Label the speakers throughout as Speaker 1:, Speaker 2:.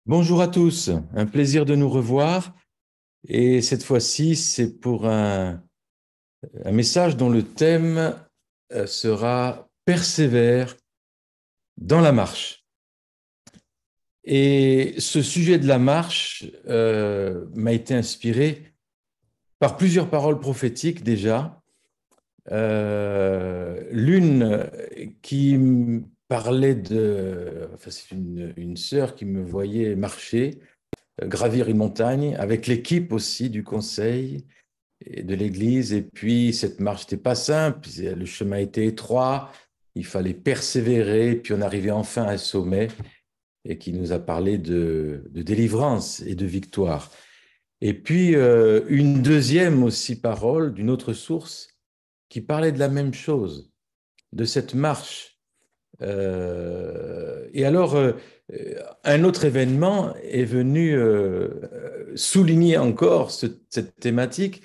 Speaker 1: Bonjour à tous, un plaisir de nous revoir. Et cette fois-ci, c'est pour un message dont le thème sera Persévère dans la marche. Et ce sujet de la marche m'a été inspiré par plusieurs paroles prophétiques déjà. L'une qui me parlait enfin c'est une sœur qui me voyait marcher, gravir une montagne avec l'équipe aussi du conseil et de l'église. Et puis, cette marche n'était pas simple, le chemin était étroit, il fallait persévérer, puis on arrivait enfin à un sommet et qui nous a parlé de délivrance et de victoire. Et puis, une deuxième aussi parole d'une autre source qui parlait de la même chose, de cette marche. Et alors, un autre événement est venu souligner encore cette thématique.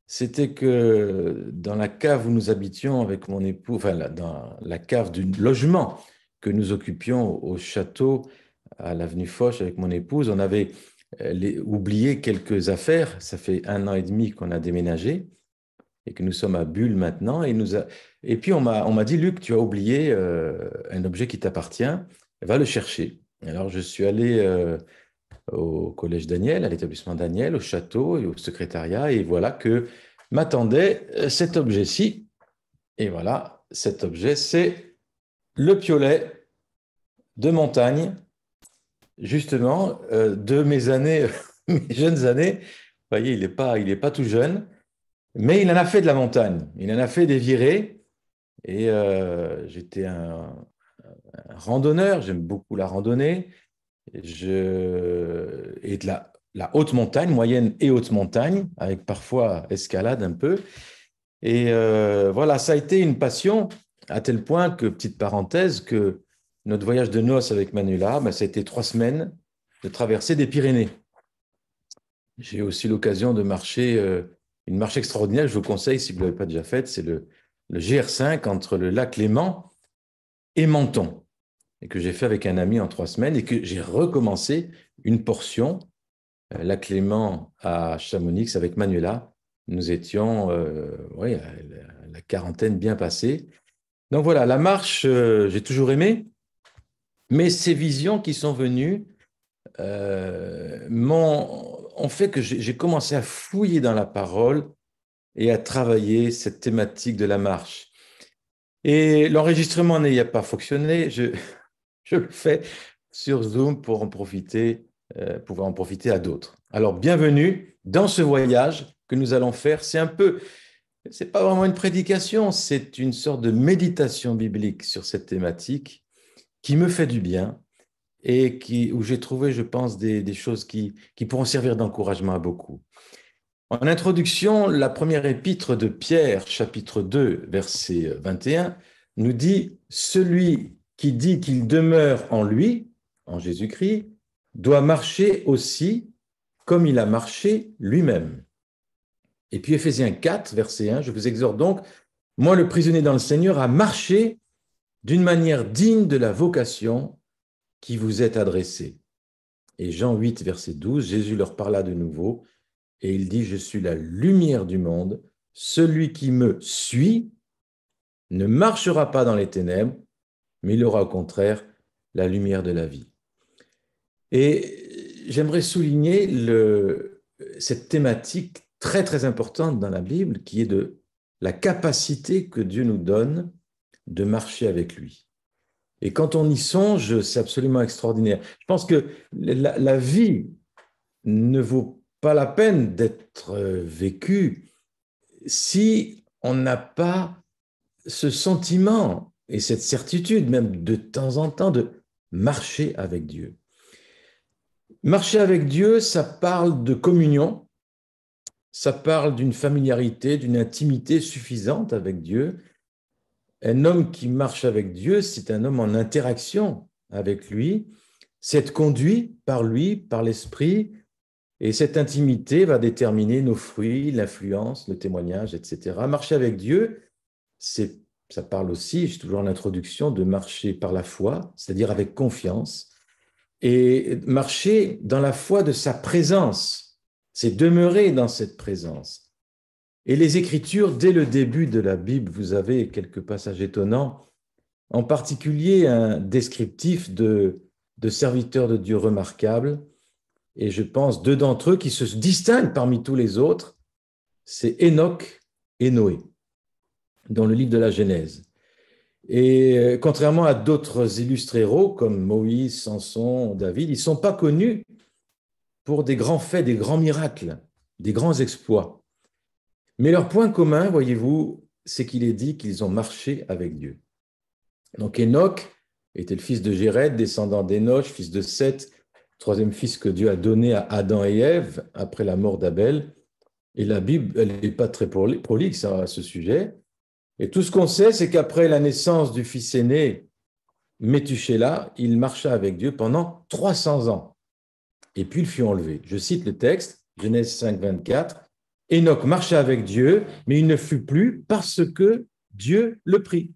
Speaker 1: C'était que dans la cave où nous habitions avec mon époux, enfin dans la cave du logement que nous occupions au château à l'avenue Foch avec mon épouse, on avait oublié quelques affaires. Ça fait 1 an et demi qu'on a déménagé et que nous sommes à Bulle maintenant. Et puis on m'a dit, Luc, tu as oublié un objet qui t'appartient, va le chercher. Alors je suis allé au collège Daniel, à l'établissement Daniel, au château et au secrétariat, et voilà que m'attendait cet objet-ci. Et voilà, cet objet, c'est le piolet de montagne, justement, de mes années, mes jeunes années. Vous voyez, il est pas tout jeune, mais il en a fait de la montagne. Il en a fait des virées. Et j'étais un randonneur, j'aime beaucoup la randonnée. Et de la haute montagne, moyenne et haute montagne, avec parfois escalade un peu. Et voilà, ça a été une passion, à tel point que, petite parenthèse, que notre voyage de noces avec Manuela, ben, ça a été 3 semaines de traverser des Pyrénées. J'ai aussi l'occasion de marcher une marche extraordinaire, je vous conseille si vous ne l'avez pas déjà faite, c'est le GR5 entre le lac Léman et Menton, et que j'ai fait avec un ami en 3 semaines, et que j'ai recommencé une portion, lac Léman à Chamonix avec Manuela. Nous étions ouais, à la quarantaine bien passée. Donc voilà, la marche, j'ai toujours aimé, mais ces visions qui sont venues ont fait que j'ai commencé à fouiller dans la parole et à travailler cette thématique de la marche. Et l'enregistrement n'a pas fonctionné. Je le fais sur Zoom pour en profiter, pouvoir en profiter à d'autres. Alors, bienvenue dans ce voyage que nous allons faire. C'est pas vraiment une prédication, c'est une sorte de méditation biblique sur cette thématique qui me fait du bien et où j'ai trouvé, je pense, des choses qui pourront servir d'encouragement à beaucoup. En introduction, la première épître de Pierre, chapitre 2, verset 21, nous dit, celui qui dit qu'il demeure en lui, en Jésus-Christ, doit marcher aussi comme il a marché lui-même. Et puis Éphésiens 4, verset 1, je vous exhorte donc, moi le prisonnier dans le Seigneur, à marcher d'une manière digne de la vocation qui vous est adressée. Et Jean 8, verset 12, Jésus leur parla de nouveau, et il dit, je suis la lumière du monde, celui qui me suit ne marchera pas dans les ténèbres, mais il aura au contraire la lumière de la vie. Et j'aimerais souligner cette thématique très très importante dans la Bible qui est de la capacité que Dieu nous donne de marcher avec lui. Et quand on y songe, c'est absolument extraordinaire. Je pense que la vie ne vaut pas la peine d'être vécue si on n'a pas ce sentiment et cette certitude, même de temps en temps, de marcher avec Dieu. Marcher avec Dieu, ça parle de communion, ça parle d'une familiarité, d'une intimité suffisante avec Dieu. Un homme qui marche avec Dieu, c'est un homme en interaction avec lui, c'est être conduit par lui, par l'Esprit, et cette intimité va déterminer nos fruits, l'influence, le témoignage, etc. Marcher avec Dieu, ça parle aussi, j'ai toujours en introduction, de marcher par la foi, c'est-à-dire avec confiance. Et marcher dans la foi de sa présence, c'est demeurer dans cette présence. Et les Écritures, dès le début de la Bible, vous avez quelques passages étonnants, en particulier un descriptif de serviteurs de Dieu remarquables. Et je pense deux d'entre eux qui se distinguent parmi tous les autres, c'est Enoch et Noé, dans le livre de la Genèse. Et contrairement à d'autres illustres héros comme Moïse, Samson, David, ils ne sont pas connus pour des grands faits, des grands miracles, des grands exploits. Mais leur point commun, voyez-vous, c'est qu'il est dit qu'ils ont marché avec Dieu. Donc Enoch était le fils de Jéred, descendant d'Énoch, fils de Seth, troisième fils que Dieu a donné à Adam et Ève après la mort d'Abel. Et la Bible, elle n'est pas très prolixe à ce sujet. Et tout ce qu'on sait, c'est qu'après la naissance du fils aîné, Métuséla, il marcha avec Dieu pendant 300 ans. Et puis il fut enlevé. Je cite le texte, Genèse 5, 24. Enoch marcha avec Dieu, mais il ne fut plus parce que Dieu le prit.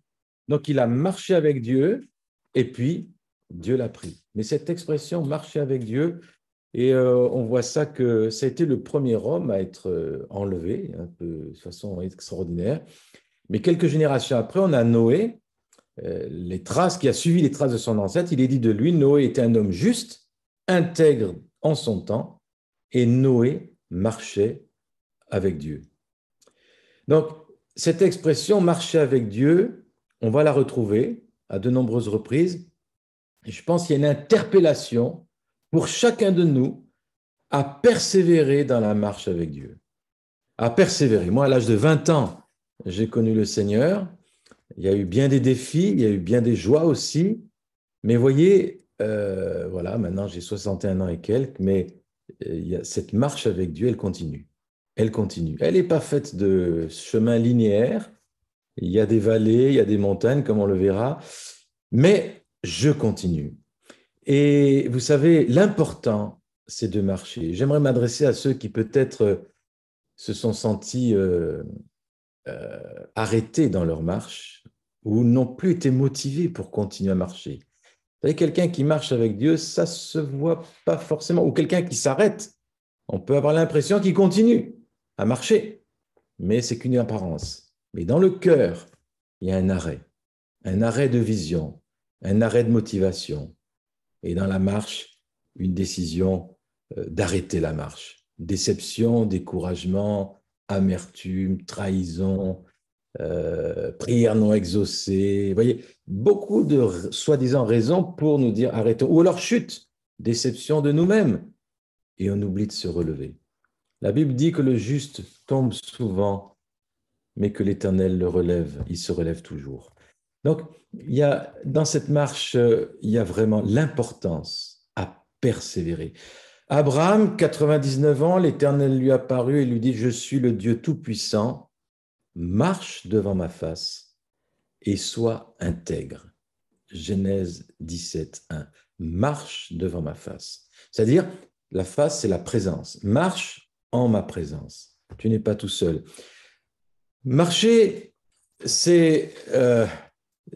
Speaker 1: Donc il a marché avec Dieu, et puis Dieu l'a pris. Mais cette expression, marcher avec Dieu, et on voit ça que ça a été le premier homme à être enlevé, un peu de façon extraordinaire. Mais quelques générations après, on a Noé, qui a suivi les traces de son ancêtre. Il est dit de lui, Noé était un homme juste, intègre en son temps, et Noé marchait avec Dieu. Donc, cette expression marcher avec Dieu, on va la retrouver à de nombreuses reprises. Et je pense qu'il y a une interpellation pour chacun de nous à persévérer dans la marche avec Dieu. À persévérer. Moi, à l'âge de 20 ans, j'ai connu le Seigneur. Il y a eu bien des défis, il y a eu bien des joies aussi. Mais voyez, voilà, maintenant j'ai 61 ans et quelques, mais cette marche avec Dieu, elle continue. Elle continue. Elle n'est pas faite de chemins linéaires. Il y a des vallées, il y a des montagnes, comme on le verra. Mais je continue. Et vous savez, l'important, c'est de marcher. J'aimerais m'adresser à ceux qui peut-être se sont sentis arrêtés dans leur marche ou n'ont plus été motivés pour continuer à marcher. Vous savez, quelqu'un qui marche avec Dieu, ça ne se voit pas forcément. Ou quelqu'un qui s'arrête, on peut avoir l'impression qu'il continue à marcher, mais c'est qu'une apparence. Mais dans le cœur, il y a un arrêt de vision, un arrêt de motivation. Et dans la marche, une décision d'arrêter la marche. Déception, découragement, amertume, trahison, prière non exaucée. Vous voyez, beaucoup de soi-disant raisons pour nous dire arrêtons. Ou alors chute, déception de nous-mêmes. Et on oublie de se relever. La Bible dit que le juste tombe souvent, mais que l'Éternel le relève. Il se relève toujours. Donc, dans cette marche, il y a vraiment l'importance à persévérer. Abraham, 99 ans, l'Éternel lui apparut et lui dit, je suis le Dieu Tout-Puissant, marche devant ma face et sois intègre. Genèse 17, 1. Marche devant ma face. C'est-à-dire, la face, c'est la présence. Marche en ma présence. Tu n'es pas tout seul. Marcher, c'est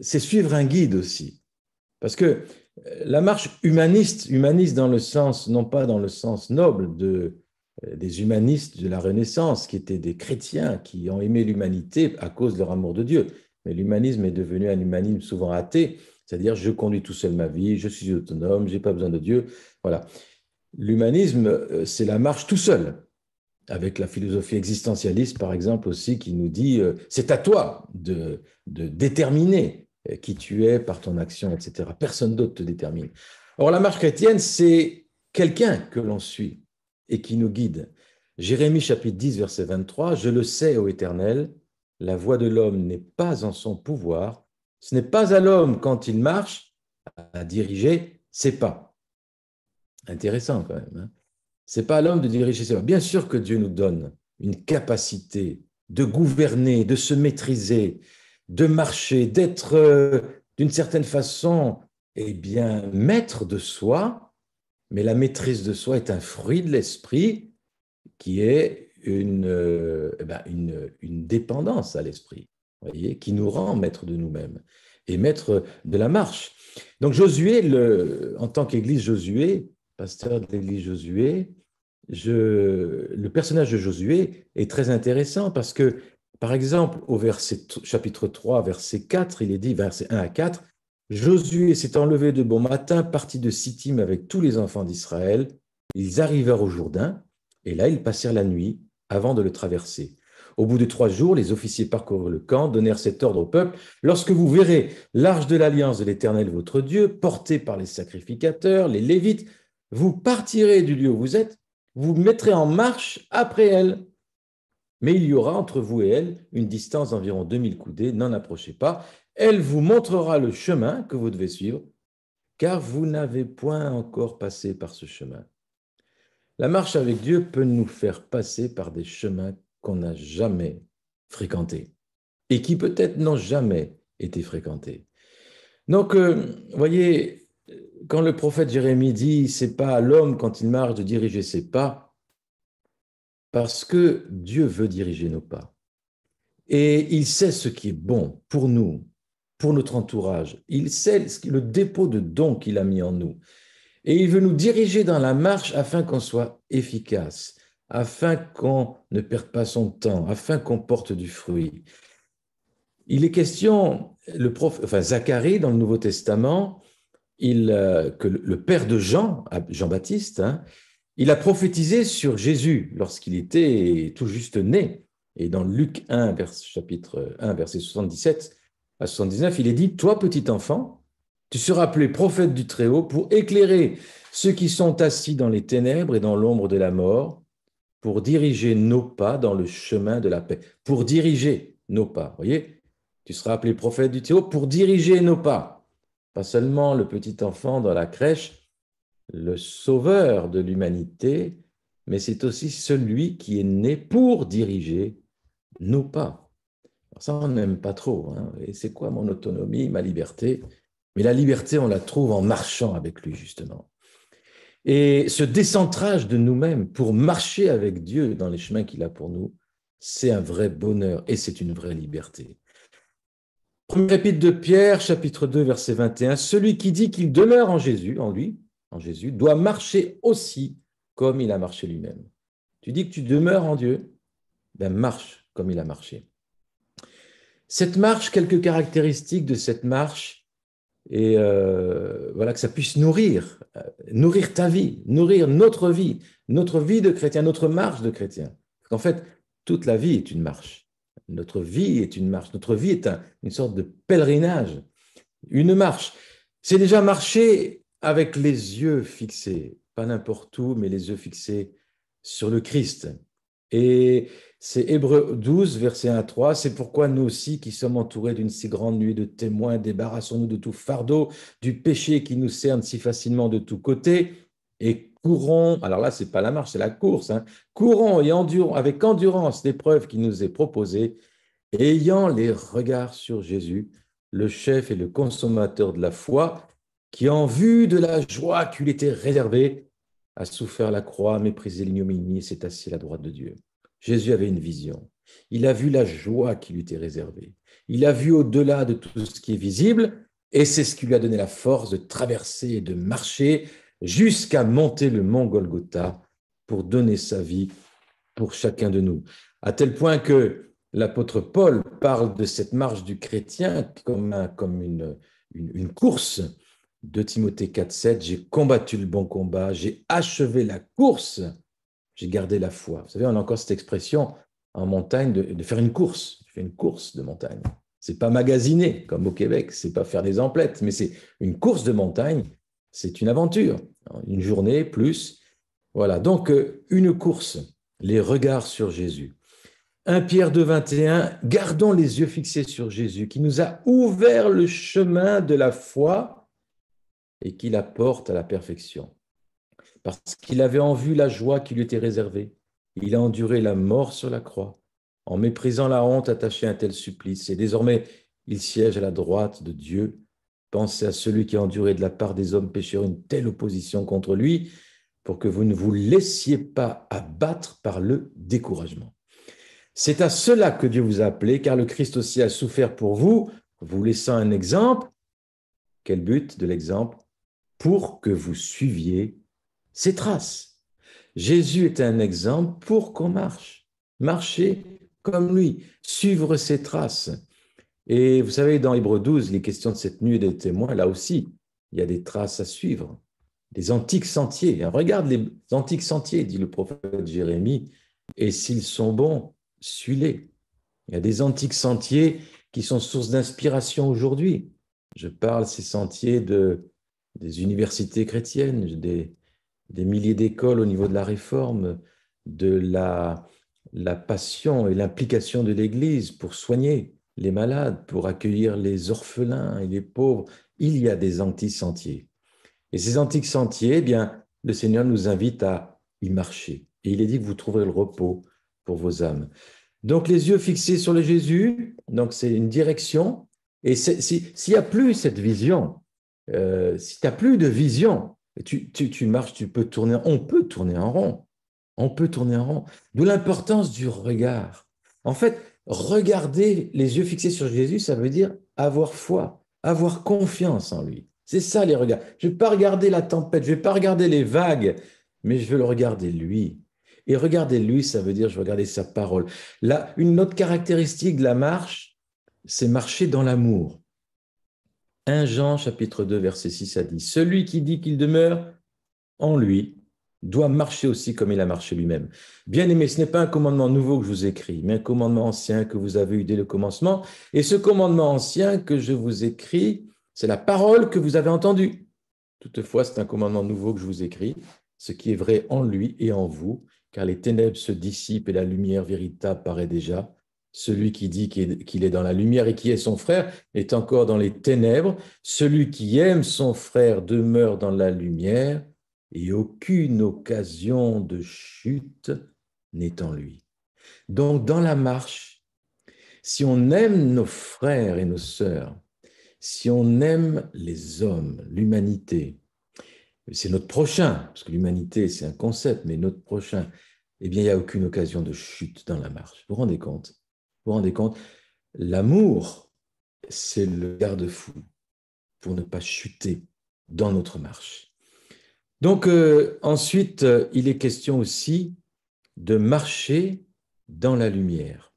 Speaker 1: suivre un guide aussi. Parce que la marche humaniste dans le sens, non pas dans le sens noble des humanistes de la Renaissance, qui étaient des chrétiens qui ont aimé l'humanité à cause de leur amour de Dieu. Mais l'humanisme est devenu un humanisme souvent athée, c'est-à-dire je conduis tout seul ma vie, je suis autonome, je n'ai pas besoin de Dieu. Voilà. L'humanisme, c'est la marche tout seul, avec la philosophie existentialiste, par exemple, aussi, qui nous dit c'est à toi de déterminer qui tu es par ton action, etc. Personne d'autre te détermine. Or, la marche chrétienne, c'est quelqu'un que l'on suit et qui nous guide. Jérémie chapitre 10, verset 23, « Je le sais, ô Éternel, la voie de l'homme n'est pas en son pouvoir. Ce n'est pas à l'homme, quand il marche, à diriger ses pas. » Intéressant quand même. Hein. Ce n'est pas à l'homme de diriger ses pas. Bien sûr que Dieu nous donne une capacité de gouverner, de se maîtriser, de marcher, d'être d'une certaine façon, eh bien, maître de soi, mais la maîtrise de soi est un fruit de l'esprit qui est une dépendance à l'esprit, voyez, qui nous rend maître de nous-mêmes. et maître de la marche. Donc Josué, en tant qu'Église Josué, pasteur de l'Église Josué, le personnage de Josué est très intéressant parce que, par exemple, au chapitre 3, verset 4, il est dit, verset 1 à 4, Josué s'étant levé de bon matin, partit de Sittim avec tous les enfants d'Israël. Ils arrivèrent au Jourdain, et là, ils passèrent la nuit avant de le traverser. Au bout de 3 jours, les officiers parcoururent le camp, donnèrent cet ordre au peuple. Lorsque vous verrez l'arche de l'alliance de l'Éternel, votre Dieu, portée par les sacrificateurs, les Lévites, vous partirez du lieu où vous êtes, vous mettrez en marche après elle. Mais il y aura entre vous et elle une distance d'environ 2000 coudées, n'en approchez pas. Elle vous montrera le chemin que vous devez suivre, car vous n'avez point encore passé par ce chemin. La marche avec Dieu peut nous faire passer par des chemins qu'on n'a jamais fréquentés et qui peut-être n'ont jamais été fréquentés. Donc, vous voyez, quand le prophète Jérémie dit « c'est pas à l'homme quand il marche de diriger ses pas », parce que Dieu veut diriger nos pas. Et il sait ce qui est bon pour nous, pour notre entourage. Il sait le dépôt de dons qu'il a mis en nous. Et il veut nous diriger dans la marche afin qu'on soit efficace, afin qu'on ne perde pas son temps, afin qu'on porte du fruit. Il est question, Zacharie, dans le Nouveau Testament, que le père de Jean, Jean-Baptiste, il a prophétisé sur Jésus lorsqu'il était tout juste né. Et dans Luc 1, chapitre 1, verset 77 à 79, il est dit « Toi, petit enfant, tu seras appelé prophète du Très-Haut pour éclairer ceux qui sont assis dans les ténèbres et dans l'ombre de la mort, pour diriger nos pas dans le chemin de la paix. » Pour diriger nos pas, vous voyez, tu seras appelé prophète du Très-Haut pour diriger nos pas. Pas seulement le petit enfant dans la crèche, le sauveur de l'humanité, mais c'est aussi celui qui est né pour diriger nos pas. Alors ça, on n'aime pas trop. Et c'est quoi mon autonomie, ma liberté? Mais la liberté, on la trouve en marchant avec lui, justement. Et ce décentrage de nous-mêmes pour marcher avec Dieu dans les chemins qu'il a pour nous, c'est un vrai bonheur et c'est une vraie liberté. Premier épître de Pierre, chapitre 2, verset 21, celui qui dit qu'il demeure en Jésus, en lui, en Jésus, doit marcher aussi comme il a marché lui-même. Tu dis que tu demeures en Dieu, ben marche comme il a marché. Cette marche, quelques caractéristiques de cette marche, et voilà, que ça puisse nourrir ta vie, nourrir notre vie de chrétien, notre marche de chrétien. Parce qu'en fait, toute la vie est une marche. Notre vie est une marche. Notre vie est une sorte de pèlerinage, une marche. C'est déjà marcher avec les yeux fixés, pas n'importe où, mais les yeux fixés sur le Christ. Et c'est Hébreux 12, verset 1 à 3. C'est pourquoi nous aussi, qui sommes entourés d'une si grande nuée de témoins, débarrassons-nous de tout fardeau, du péché qui nous cerne si facilement de tous côtés, et courons, alors là, c'est pas la marche, c'est la course, courons et endurons avec endurance l'épreuve qui nous est proposée, ayant les regards sur Jésus, le chef et le consommateur de la foi, qui, en vue de la joie qui lui était réservée, a souffert la croix, méprisé l'ignominie et s'est assis à la droite de Dieu. Jésus avait une vision. Il a vu la joie qui lui était réservée. Il a vu au-delà de tout ce qui est visible et c'est ce qui lui a donné la force de traverser et de marcher jusqu'à monter le mont Golgotha pour donner sa vie pour chacun de nous. À tel point que l'apôtre Paul parle de cette marche du chrétien comme une course. 2 Timothée 4, 7, j'ai combattu le bon combat, j'ai achevé la course, j'ai gardé la foi. Vous savez, on a encore cette expression en montagne de faire une course. Je fais une course de montagne. C'est pas magasiner comme au Québec, c'est pas faire des emplettes, mais c'est une course de montagne, c'est une aventure, une journée plus. Voilà, donc une course, les regards sur Jésus. 1 Pierre 2, 21, gardons les yeux fixés sur Jésus qui nous a ouvert le chemin de la foi et qui la porte à la perfection. Parce qu'il avait en vue la joie qui lui était réservée, il a enduré la mort sur la croix, en méprisant la honte attachée à un tel supplice. Et désormais, il siège à la droite de Dieu. Pensez à celui qui a enduré de la part des hommes pécheurs une telle opposition contre lui, pour que vous ne vous laissiez pas abattre par le découragement. C'est à cela que Dieu vous a appelé, car le Christ aussi a souffert pour vous vous laissant un exemple. Quel but de l'exemple? Pour que vous suiviez ses traces. Jésus est un exemple pour qu'on marche. Marcher comme lui, suivre ses traces. Et vous savez, dans Hébreux 12, les questions de cette nuit des témoins, là aussi, il y a des traces à suivre, des antiques sentiers. Regarde les antiques sentiers, dit le prophète Jérémie, et s'ils sont bons, suis-les. Il y a des antiques sentiers qui sont source d'inspiration aujourd'hui. Je parle ces sentiers des universités chrétiennes, des milliers d'écoles au niveau de la réforme, de la passion et l'implication de l'Église pour soigner les malades, pour accueillir les orphelins et les pauvres. Il y a des antiques sentiers. Et ces antiques sentiers, eh bien, le Seigneur nous invite à y marcher. Et il est dit que vous trouverez le repos pour vos âmes. Donc, les yeux fixés sur le Jésus, donc c'est une direction. Et s'il n'y a plus cette vision, si tu n'as plus de vision, tu marches, on peut tourner en rond. On peut tourner en rond. D'où l'importance du regard. En fait, regarder les yeux fixés sur Jésus, ça veut dire avoir foi, avoir confiance en lui. C'est ça les regards. Je ne vais pas regarder la tempête, je ne vais pas regarder les vagues, mais je veux le regarder lui. Et regarder lui, ça veut dire je veux regarder sa parole. Là, une autre caractéristique de la marche, c'est marcher dans l'amour. 1 Jean chapitre 2 verset 6 à 10. Celui qui dit qu'il demeure en lui doit marcher aussi comme il a marché lui-même. Bien-aimés, ce n'est pas un commandement nouveau que je vous écris, mais un commandement ancien que vous avez eu dès le commencement. Et ce commandement ancien que je vous écris, c'est la parole que vous avez entendue. Toutefois, c'est un commandement nouveau que je vous écris, ce qui est vrai en lui et en vous, car les ténèbres se dissipent et la lumière véritable paraît déjà. Celui qui dit qu'il est dans la lumière et qui est son frère est encore dans les ténèbres. Celui qui aime son frère demeure dans la lumière et aucune occasion de chute n'est en lui. Donc, dans la marche, si on aime nos frères et nos sœurs, si on aime les hommes, l'humanité, c'est notre prochain, parce que l'humanité, c'est un concept, mais notre prochain, eh bien, il n'y a aucune occasion de chute dans la marche. Vous vous rendez compte? Vous vous rendez compte? L'amour, c'est le garde-fou pour ne pas chuter dans notre marche. Donc, ensuite, il est question aussi de marcher dans la lumière.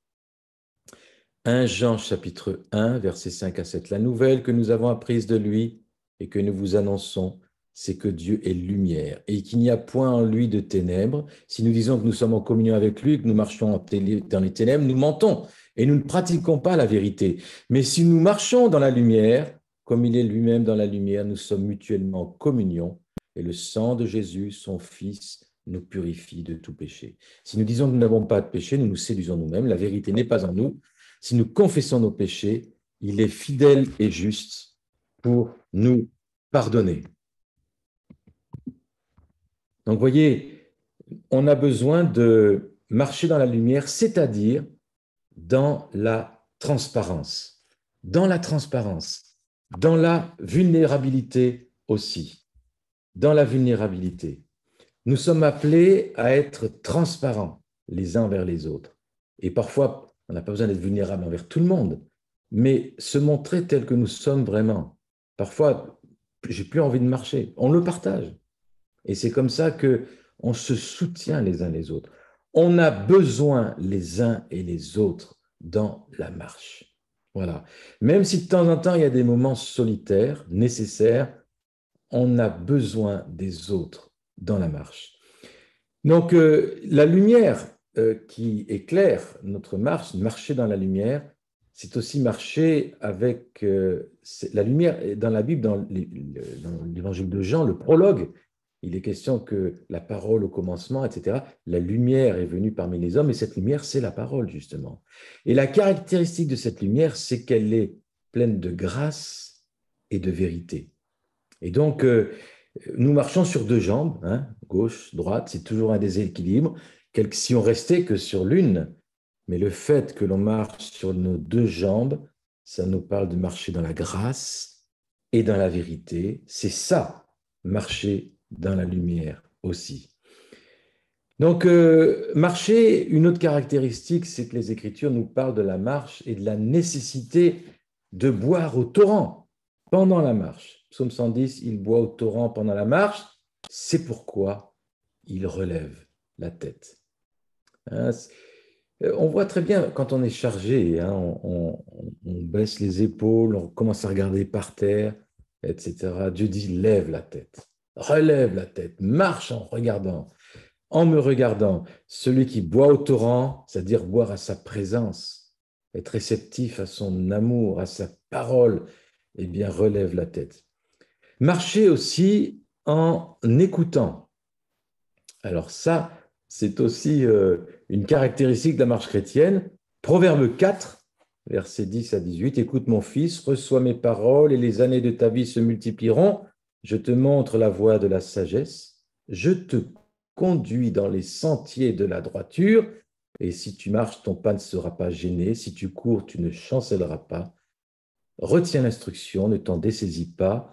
Speaker 1: 1 Jean chapitre 1, versets 5 à 7. La nouvelle que nous avons apprise de lui et que nous vous annonçons, c'est que Dieu est lumière et qu'il n'y a point en lui de ténèbres. Si nous disons que nous sommes en communion avec lui, que nous marchons dans les ténèbres, nous mentons et nous ne pratiquons pas la vérité. Mais si nous marchons dans la lumière, comme il est lui-même dans la lumière, nous sommes mutuellement en communion et le sang de Jésus, son Fils, nous purifie de tout péché. Si nous disons que nous n'avons pas de péché, nous nous séduisons nous-mêmes. La vérité n'est pas en nous. Si nous confessons nos péchés, il est fidèle et juste pour nous pardonner. Donc, vous voyez, on a besoin de marcher dans la lumière, c'est-à-dire dans la transparence. Dans la transparence, dans la vulnérabilité aussi. Dans la vulnérabilité. Nous sommes appelés à être transparents les uns vers les autres. Et parfois, on n'a pas besoin d'être vulnérable envers tout le monde, mais se montrer tel que nous sommes vraiment. Parfois, j'ai plus envie de marcher. On le partage. Et c'est comme ça que on se soutient les uns les autres. On a besoin les uns et les autres dans la marche. Voilà. Même si de temps en temps, il y a des moments solitaires, nécessaires, on a besoin des autres dans la marche. Donc, la lumière qui éclaire notre marche, marcher dans la lumière, c'est aussi marcher avec la lumière. Dans la Bible, dans l'évangile de Jean, le prologue, il est question que la parole au commencement, etc., la lumière est venue parmi les hommes, et cette lumière, c'est la parole, justement. Et la caractéristique de cette lumière, c'est qu'elle est pleine de grâce et de vérité. Et donc, nous marchons sur deux jambes, hein, gauche, droite, c'est toujours un déséquilibre. Si on restait que sur l'une, mais le fait que l'on marche sur nos deux jambes, ça nous parle de marcher dans la grâce et dans la vérité. C'est ça, marcher dans la lumière aussi. Donc, marcher, une autre caractéristique, c'est que les Écritures nous parlent de la marche et de la nécessité de boire au torrent pendant la marche. Psaume 110, il boit au torrent pendant la marche, c'est pourquoi il relève la tête. Hein, on voit très bien quand on est chargé, hein, on baisse les épaules, on commence à regarder par terre, etc. Dieu dit, lève la tête, relève la tête, marche en regardant. En me regardant, celui qui boit au torrent, c'est-à-dire boire à sa présence, être réceptif à son amour, à sa parole, eh bien, relève la tête. Marcher aussi en écoutant. Alors ça, c'est aussi une caractéristique de la marche chrétienne. Proverbe 4, versets 10 à 18. Écoute mon fils, reçois mes paroles et les années de ta vie se multiplieront. Je te montre la voie de la sagesse. Je te conduis dans les sentiers de la droiture. Et si tu marches, ton pas ne sera pas gêné. Si tu cours, tu ne chancelleras pas. Retiens l'instruction, ne t'en dessaisis pas.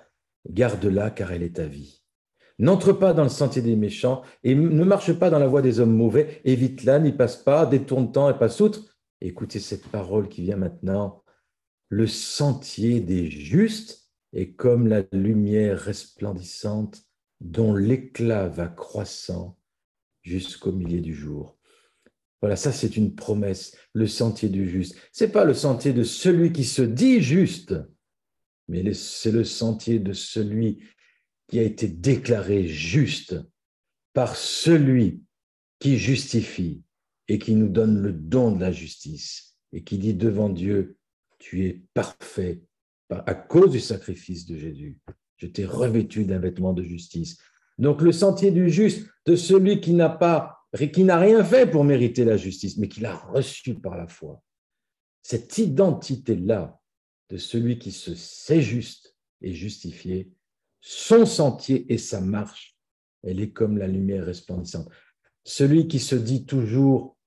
Speaker 1: Garde-la car elle est ta vie. N'entre pas dans le sentier des méchants et ne marche pas dans la voie des hommes mauvais. Évite-la, n'y passe pas, détourne-t'en et passe outre. Écoutez cette parole qui vient maintenant. Le sentier des justes est comme la lumière resplendissante dont l'éclat va croissant jusqu'au milieu du jour. Voilà, ça c'est une promesse, le sentier du juste. Ce n'est pas le sentier de celui qui se dit juste, mais c'est le sentier de celui qui a été déclaré juste par celui qui justifie et qui nous donne le don de la justice et qui dit devant Dieu, tu es parfait à cause du sacrifice de Jésus. Je t'ai revêtu d'un vêtement de justice. Donc le sentier du juste, de celui qui n'a rien fait pour mériter la justice, mais qui l'a reçu par la foi. Cette identité-là de celui qui se sait juste et justifié, son sentier et sa marche, elle est comme la lumière resplendissante. Celui qui se dit toujours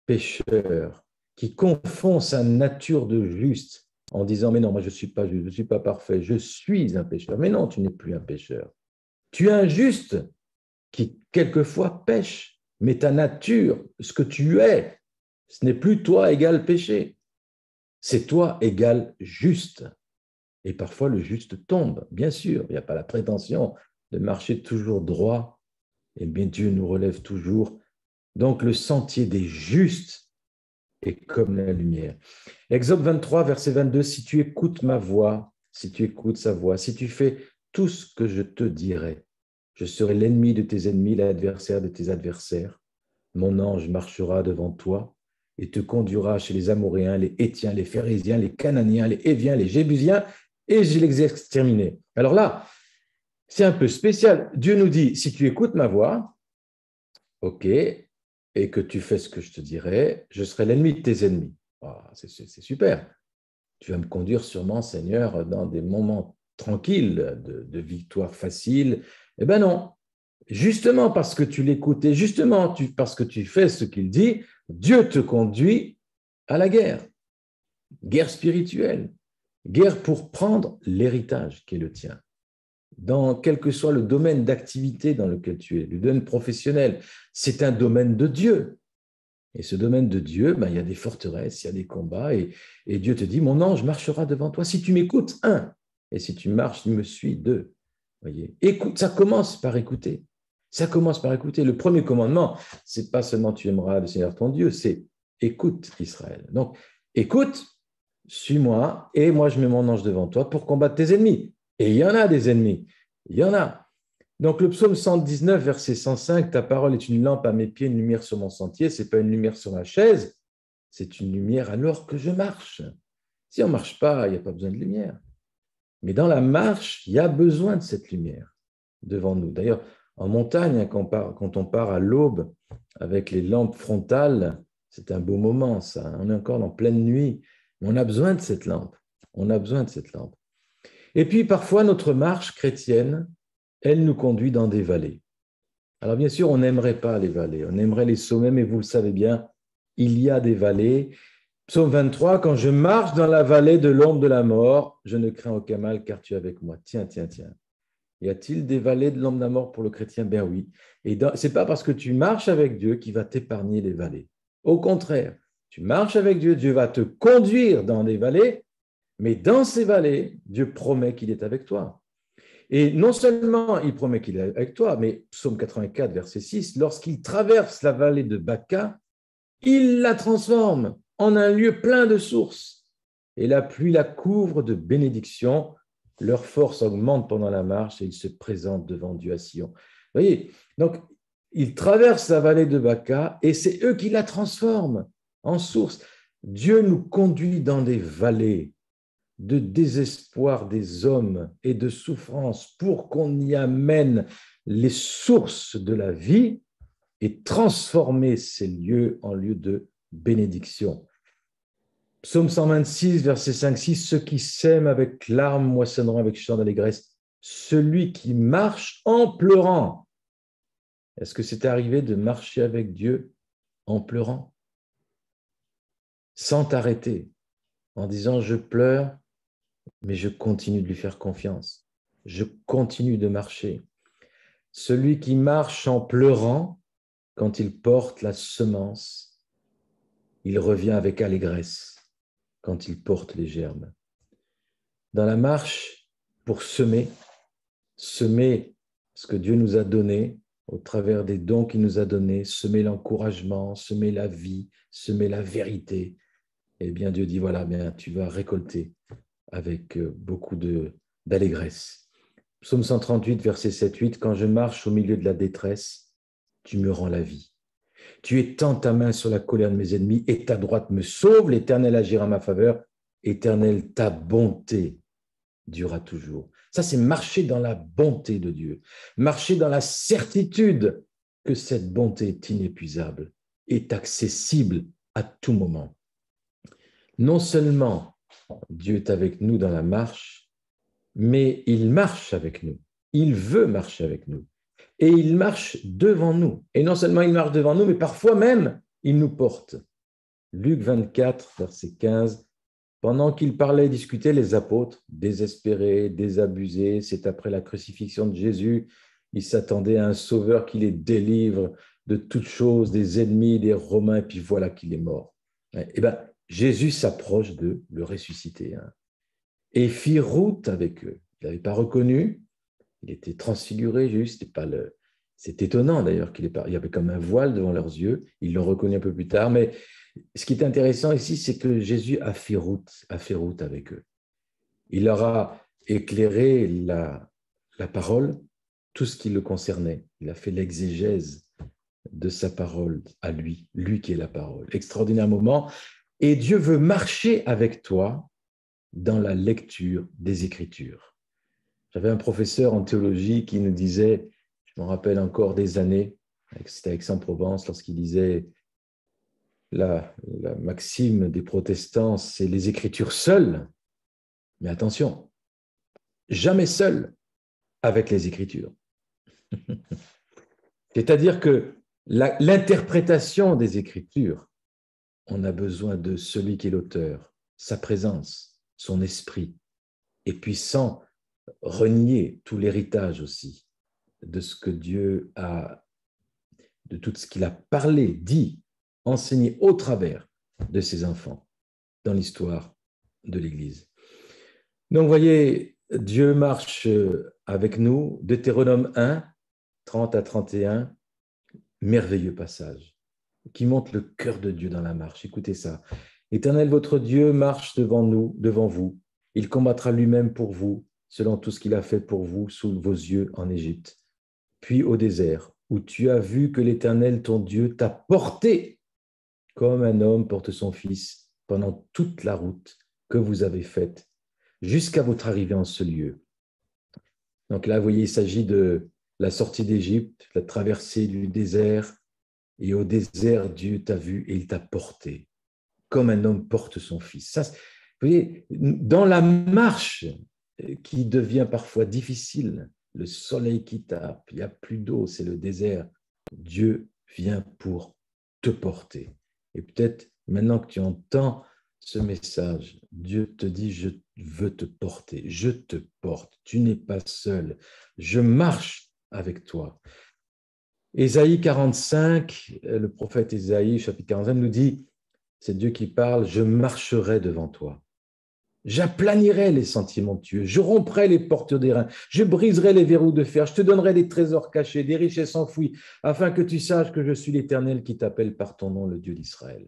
Speaker 1: pécheur, qui confond sa nature de juste en disant « Mais non, moi je ne suis pas juste, je ne suis pas parfait, je suis un pécheur. » Mais non, tu n'es plus un pécheur. Tu es un juste qui quelquefois pêche, mais ta nature, ce que tu es, ce n'est plus toi égal péché. C'est toi égal juste. Et parfois, le juste tombe, bien sûr. Il n'y a pas la prétention de marcher toujours droit. Eh bien, Dieu nous relève toujours. Donc, le sentier des justes est comme la lumière. Exode 23, verset 22, si tu écoutes ma voix, si tu écoutes sa voix, si tu fais tout ce que je te dirai, je serai l'ennemi de tes ennemis, l'adversaire de tes adversaires. Mon ange marchera devant toi et te conduira chez les Amoréens, les Hétiens, les Phérésiens, les Cananéens, les Héviens, les Jébusiens, et je les exterminés. Alors là, c'est un peu spécial. Dieu nous dit, si tu écoutes ma voix, ok, et que tu fais ce que je te dirai, je serai l'ennemi de tes ennemis. Oh, c'est super. Tu vas me conduire sûrement, Seigneur, dans des moments tranquilles de victoire facile. Eh bien non, justement parce que tu l'écoutes et justement parce que tu fais ce qu'il dit, Dieu te conduit à la guerre. Guerre spirituelle, guerre pour prendre l'héritage qui est le tien. Dans quel que soit le domaine d'activité dans lequel tu es, le domaine professionnel, c'est un domaine de Dieu. Et ce domaine de Dieu, ben, il y a des forteresses, il y a des combats, et Dieu te dit, mon ange marchera devant toi si tu m'écoutes, un, et si tu marches, il me suit, deux. Voyez, écoute, ça commence par écouter. Ça commence par écouter. Le premier commandement, c'est pas seulement tu aimeras le Seigneur ton Dieu, c'est écoute Israël. Donc, écoute, suis-moi, et moi je mets mon ange devant toi pour combattre tes ennemis. Et il y en a des ennemis, il y en a. Donc le psaume 119, verset 105, ta parole est une lampe à mes pieds, une lumière sur mon sentier. Ce n'est pas une lumière sur ma chaise, c'est une lumière alors que je marche. Si on ne marche pas, il n'y a pas besoin de lumière. Mais dans la marche, il y a besoin de cette lumière devant nous. D'ailleurs, en montagne, quand on part à l'aube avec les lampes frontales, c'est un beau moment, ça. On est encore en pleine nuit, mais on a besoin de cette lampe. On a besoin de cette lampe. Et puis, parfois, notre marche chrétienne, elle nous conduit dans des vallées. Alors, bien sûr, on n'aimerait pas les vallées, on aimerait les sommets, mais vous le savez bien, il y a des vallées. Psaume 23, quand je marche dans la vallée de l'ombre de la mort, je ne crains aucun mal car tu es avec moi. Tiens, tiens, tiens. Y a-t-il des vallées de l'ombre de la mort pour le chrétien? Ben oui. Et ce n'est pas parce que tu marches avec Dieu qu'il va t'épargner les vallées. Au contraire, tu marches avec Dieu, Dieu va te conduire dans les vallées, Mais dans ces vallées, Dieu promet qu'il est avec toi. Et non seulement il promet qu'il est avec toi, mais Psaume 84, verset 6, lorsqu'il traverse la vallée de Baca, il la transforme en un lieu plein de sources. Et la pluie la couvre de bénédictions. Leur force augmente pendant la marche et ils se présentent devant Dieu à Sion. Vous voyez, donc ils traversent la vallée de Baca et c'est eux qui la transforment en source. Dieu nous conduit dans des vallées de désespoir des hommes et de souffrance pour qu'on y amène les sources de la vie et transformer ces lieux en lieux de bénédiction. Psaume 126, verset 5-6, ceux qui sèment avec larmes moissonneront avec chant d'allégresse. Celui qui marche en pleurant. Est-ce que c'est arrivé de marcher avec Dieu en pleurant? Sans t'arrêter, en disant je pleure, mais je continue de lui faire confiance. Je continue de marcher. Celui qui marche en pleurant, quand il porte la semence, il revient avec allégresse quand il porte les germes. Dans la marche, pour semer ce que Dieu nous a donné au travers des dons qu'il nous a donnés, semer l'encouragement, semer la vie, semer la vérité. Eh bien, Dieu dit, voilà, bien, tu vas récolter avec beaucoup d'allégresse. Psaume 138, verset 7-8, quand je marche au milieu de la détresse, tu me rends la vie. Tu étends ta main sur la colère de mes ennemis et ta droite me sauve. L'Éternel agira en ma faveur. Éternel, ta bonté durera toujours. Ça, c'est marcher dans la bonté de Dieu. Marcher dans la certitude que cette bonté est inépuisable, est accessible à tout moment. Non seulement Dieu est avec nous dans la marche, mais il marche avec nous. Il veut marcher avec nous. Et il marche devant nous. Et non seulement il marche devant nous, mais parfois même, il nous porte. Luc 24, verset 15, pendant qu'ils parlaient et discutaient, les apôtres, désespérés, désabusés, c'est après la crucifixion de Jésus, ils s'attendaient à un sauveur qui les délivre de toutes choses, des ennemis, des Romains, et puis voilà qu'il est mort. Eh bien, Jésus s'approche d'eux, le ressuscité, et fit route avec eux. Il n'avait pas reconnu, il était transfiguré, juste, c'est étonnant d'ailleurs qu'il y avait comme un voile devant leurs yeux, ils l'ont reconnu un peu plus tard, mais ce qui est intéressant ici, c'est que Jésus a fait route avec eux. Il leur a éclairé la parole, tout ce qui le concernait. Il a fait l'exégèse de sa parole à lui qui est la parole. Extraordinaire moment. Et Dieu veut marcher avec toi dans la lecture des Écritures. J'avais un professeur en théologie qui nous disait, je me rappelle encore des années, c'était à Aix-en-Provence, lorsqu'il disait la maxime des protestants, c'est les Écritures seules, mais attention, jamais seules avec les Écritures. C'est-à-dire que l'interprétation des Écritures, on a besoin de celui qui est l'auteur, sa présence, son esprit, et puis sans renier tout l'héritage aussi de ce que Dieu a, de tout ce qu'il a parlé, dit, enseigné au travers de ses enfants dans l'histoire de l'Église. Donc, vous voyez, Dieu marche avec nous. Deutéronome 1, 30 à 31, merveilleux passage qui montre le cœur de Dieu dans la marche. Écoutez ça. L'Éternel, votre Dieu, marche devant nous, devant vous. Il combattra lui-même pour vous, selon tout ce qu'il a fait pour vous sous vos yeux en Égypte. Puis au désert, où tu as vu que l'Éternel, ton Dieu, t'a porté comme un homme porte son fils pendant toute la route que vous avez faite, jusqu'à votre arrivée en ce lieu. Donc là, vous voyez, il s'agit de la sortie d'Égypte, la traversée du désert, et au désert, Dieu t'a vu et il t'a porté, comme un homme porte son fils. Ça, vous voyez, dans la marche qui devient parfois difficile, le soleil qui tape, il n'y a plus d'eau, c'est le désert, Dieu vient pour te porter. Et peut-être maintenant que tu entends ce message, Dieu te dit, je veux te porter, je te porte, tu n'es pas seul, je marche avec toi. Ésaïe 45, le prophète Ésaïe, chapitre 45, nous dit, c'est Dieu qui parle, je marcherai devant toi, J'aplanirai les sentiers montueux, je romprai les portes d'airain, je briserai les verrous de fer, je te donnerai des trésors cachés, des richesses enfouies, afin que tu saches que je suis l'Éternel qui t'appelle par ton nom, le Dieu d'Israël.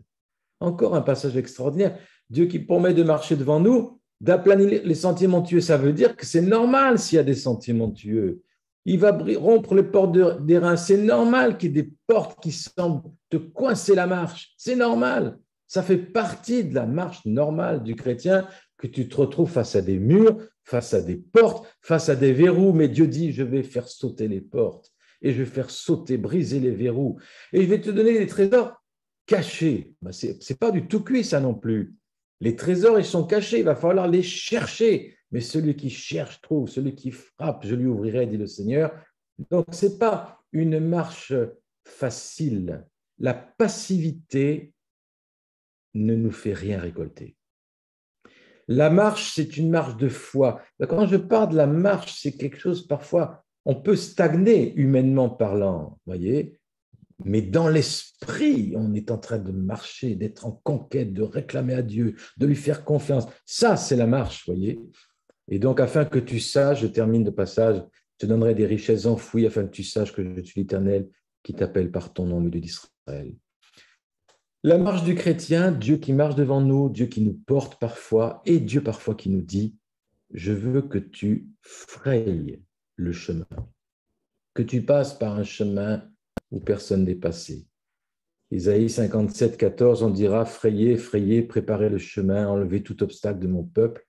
Speaker 1: Encore un passage extraordinaire. Dieu qui promet de marcher devant nous, d'aplanir les sentiers montueux, ça veut dire que c'est normal s'il y a des sentiers montueux. Il va rompre les portes d'airain. C'est normal qu'il y ait des portes qui semblent te coincer la marche. C'est normal. Ça fait partie de la marche normale du chrétien que tu te retrouves face à des murs, face à des portes, face à des verrous. Mais Dieu dit, je vais faire sauter les portes et je vais faire sauter, briser les verrous. Et je vais te donner des trésors cachés. Ben, ce n'est pas du tout cuit, ça non plus. Les trésors, ils sont cachés, il va falloir les chercher. Mais celui qui cherche trouve, celui qui frappe, je lui ouvrirai, dit le Seigneur. Donc, ce n'est pas une marche facile. La passivité ne nous fait rien récolter. La marche, c'est une marche de foi. Quand je parle de la marche, c'est quelque chose, parfois, on peut stagner humainement parlant, voyez. Mais dans l'esprit, on est en train de marcher, d'être en conquête, de réclamer à Dieu, de lui faire confiance. Ça, c'est la marche, voyez. Et donc, afin que tu saches, je termine le passage, je te donnerai des richesses enfouies, afin que tu saches que je suis l'Éternel qui t'appelle par ton nom, le Dieu d'Israël. La marche du chrétien, Dieu qui marche devant nous, Dieu qui nous porte parfois, et Dieu parfois qui nous dit, je veux que tu frayes le chemin, que tu passes par un chemin où personne n'est passé. Isaïe 57, 14, on dira, frayez, frayez, préparez le chemin, enlevez tout obstacle de mon peuple.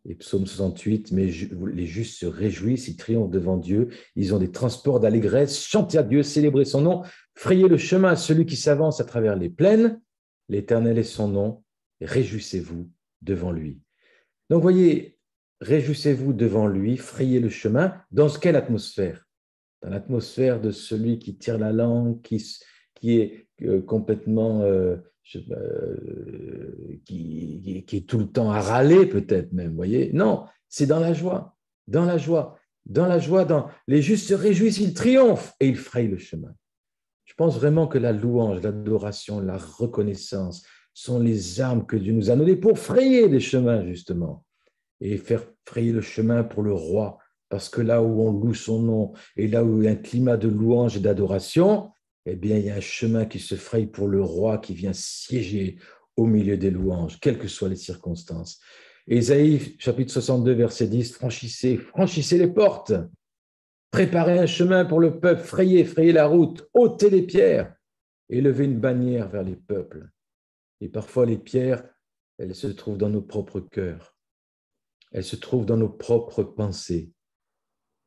Speaker 1: Et psaume 68, mais les justes se réjouissent, ils triomphent devant Dieu, ils ont des transports d'allégresse, chantez à Dieu, célébrez son nom, frayez le chemin à celui qui s'avance à travers les plaines, l'Éternel est son nom, réjouissez-vous devant lui. Donc, voyez, réjouissez-vous devant lui, frayez le chemin, dans quelle atmosphère? Dans l'atmosphère de celui qui tire la langue, qui est complètement... qui est tout le temps à râler peut-être même, vous voyez. Non, c'est dans la joie, dans la joie, dans la joie. Les justes se réjouissent, ils triomphent et ils frayent le chemin. Je pense vraiment que la louange, l'adoration, la reconnaissance sont les armes que Dieu nous a données pour frayer des chemins, justement, et faire frayer le chemin pour le roi, parce que là où on loue son nom et là où il y a un climat de louange et d'adoration, eh bien, il y a un chemin qui se fraye pour le roi qui vient siéger au milieu des louanges, quelles que soient les circonstances. Ésaïe, chapitre 62, verset 10, franchissez, franchissez les portes, préparez un chemin pour le peuple, frayez, frayez la route, ôtez les pierres et levez une bannière vers les peuples. Et parfois, les pierres, elles se trouvent dans nos propres cœurs, elles se trouvent dans nos propres pensées.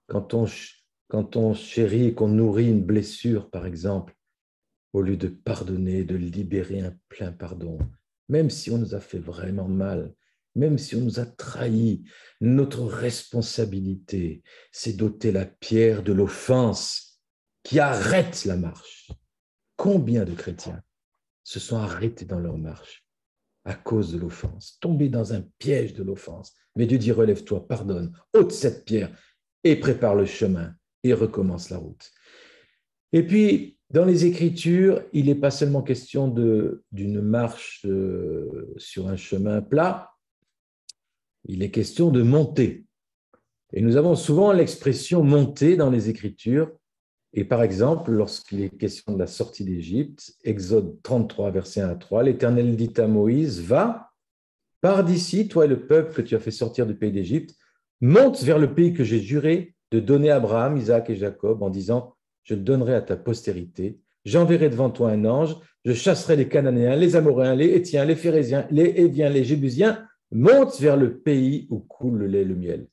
Speaker 1: Quand on chérit et qu'on nourrit une blessure, par exemple, au lieu de pardonner, de libérer un plein pardon, même si on nous a fait vraiment mal, même si on nous a trahis, notre responsabilité, c'est d'ôter la pierre de l'offense qui arrête la marche. Combien de chrétiens se sont arrêtés dans leur marche à cause de l'offense, tombés dans un piège de l'offense? Mais Dieu dit, relève-toi, pardonne, ôte cette pierre et prépare le chemin et recommence la route. Et puis, dans les Écritures, il n'est pas seulement question d'une marche sur un chemin plat, il est question de monter. Et nous avons souvent l'expression monter dans les Écritures. Et par exemple, lorsqu'il est question de la sortie d'Égypte, Exode 33, verset 1 à 3, l'Éternel dit à Moïse, va, pars d'ici, toi et le peuple que tu as fait sortir du pays d'Égypte, monte vers le pays que j'ai juré de donner à Abraham, Isaac et Jacob, en disant, je le donnerai à ta postérité, j'enverrai devant toi un ange, je chasserai les Cananéens, les Amoréens, les Hétiens, les Phérésiens, les Héviens, les Jébusiens, monte vers le pays où coule le lait et le miel.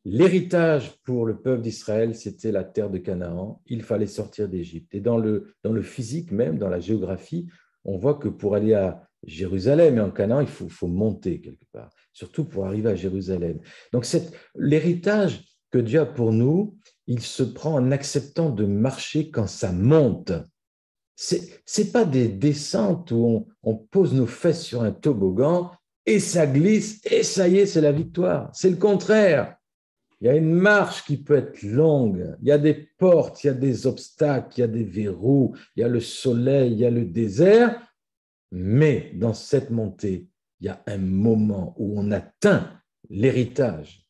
Speaker 1: L'héritage pour le peuple d'Israël, c'était la terre de Canaan, il fallait sortir d'Égypte. Et dans le physique même, dans la géographie, on voit que pour aller à Jérusalem et en Canaan, il faut monter quelque part, surtout pour arriver à Jérusalem. Donc l'héritage que Dieu a pour nous, il se prend en acceptant de marcher quand ça monte. C'est pas des descentes où on pose nos fesses sur un toboggan et ça glisse et ça y est, c'est la victoire. C'est le contraire. Il y a une marche qui peut être longue, il y a des portes, il y a des obstacles, il y a des verrous, il y a le soleil, il y a le désert, mais dans cette montée, il y a un moment où on atteint l'héritage.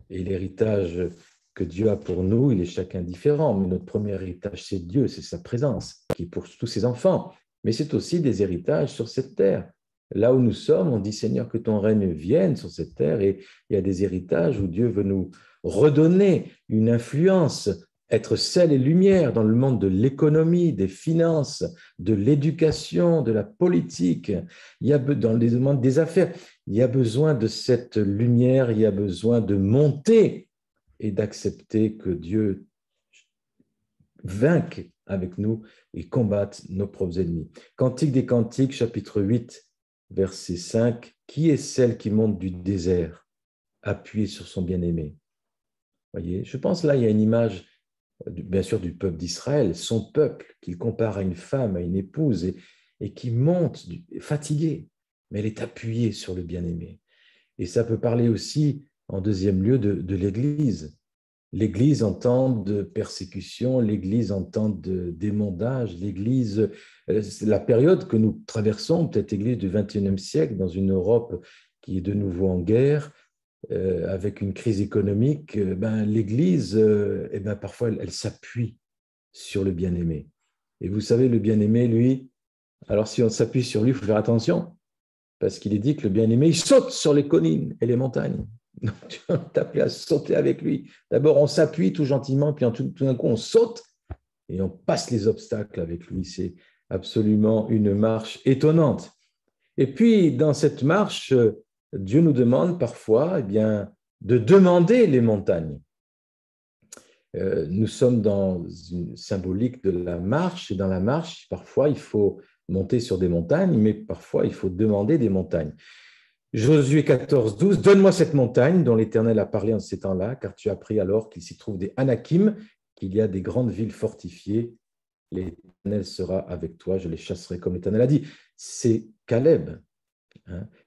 Speaker 1: Et l'héritage que Dieu a pour nous, il est chacun différent. Mais notre premier héritage, c'est Dieu, c'est sa présence, qui est pour tous ses enfants. Mais c'est aussi des héritages sur cette terre. Là où nous sommes, on dit, Seigneur, que ton règne vienne sur cette terre. Et il y a des héritages où Dieu veut nous redonner une influence, être sel et lumière dans le monde de l'économie, des finances, de l'éducation, de la politique. Il y a dans les domaines des affaires. Il y a besoin de cette lumière, il y a besoin de monter et d'accepter que Dieu vainque avec nous et combatte nos propres ennemis. Cantique des Cantiques, chapitre 8, verset 5. Qui est celle qui monte du désert, appuyée sur son bien-aimé? Voyez, je pense là, il y a une image, bien sûr, du peuple d'Israël, son peuple, qu'il compare à une femme, à une épouse, et qui monte fatiguée, mais elle est appuyée sur le bien-aimé. Et ça peut parler aussi, en deuxième lieu, de l'Église. L'Église en temps de persécution, l'Église en temps d'émondage, l'Église, la période que nous traversons, peut-être l'Église du XXIe siècle, dans une Europe qui est de nouveau en guerre, avec une crise économique, l'Église, parfois, elle s'appuie sur le bien-aimé. Et vous savez, le bien-aimé, lui, alors si on s'appuie sur lui, il faut faire attention, parce qu'il est dit que le bien-aimé, il saute sur les collines et les montagnes. Donc, tu es appelé à sauter avec lui. D'abord, on s'appuie tout gentiment, puis tout d'un coup, on saute et on passe les obstacles avec lui. C'est absolument une marche étonnante. Et puis, dans cette marche, Dieu nous demande parfois de demander les montagnes. Nous sommes dans une symbolique de la marche, et dans la marche, parfois, il faut monter sur des montagnes, mais parfois, il faut demander des montagnes. Josué 14, 12, donne-moi cette montagne dont l'Éternel a parlé en ces temps-là, car tu as appris alors qu'il s'y trouve des Anakim, qu'il y a des grandes villes fortifiées. L'Éternel sera avec toi, je les chasserai comme l'Éternel a dit. C'est Caleb.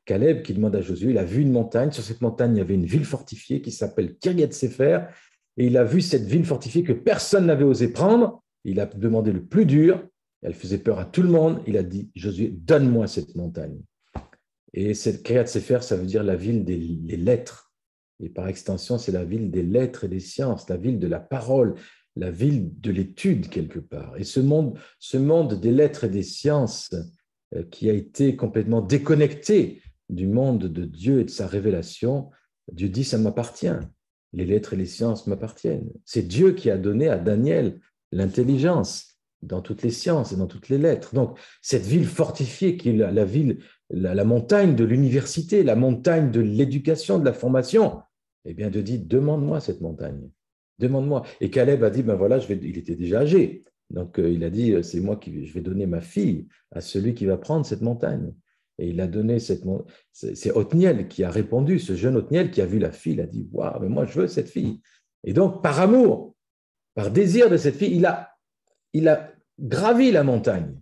Speaker 1: Caleb qui demande à Josué, il a vu une montagne, sur cette montagne il y avait une ville fortifiée qui s'appelle Kirjat Sefer, et il a vu cette ville fortifiée que personne n'avait osé prendre, il a demandé le plus dur, elle faisait peur à tout le monde, il a dit, Josué, donne-moi cette montagne. Et cette Kirjat Sefer, ça veut dire la ville des lettres, et par extension c'est la ville des lettres et des sciences, la ville de la parole, la ville de l'étude quelque part. Et ce monde des lettres et des sciences, qui a été complètement déconnecté du monde de Dieu et de sa révélation, Dieu dit, ça m'appartient. Les lettres et les sciences m'appartiennent. C'est Dieu qui a donné à Daniel l'intelligence dans toutes les sciences et dans toutes les lettres. Donc, cette ville fortifiée qui est la ville, la montagne de l'université, la montagne de l'éducation, de la formation, eh bien, Dieu dit, demande-moi cette montagne. Demande-moi. Et Caleb a dit, il était déjà âgé. Donc, il a dit, c'est moi je vais donner ma fille à celui qui va prendre cette montagne. Et il a donné cette montagne. C'est Othniel qui a répondu, ce jeune Othniel qui a vu la fille, il a dit, waouh, mais moi, je veux cette fille. Et donc, par amour, par désir de cette fille, il a gravi la montagne.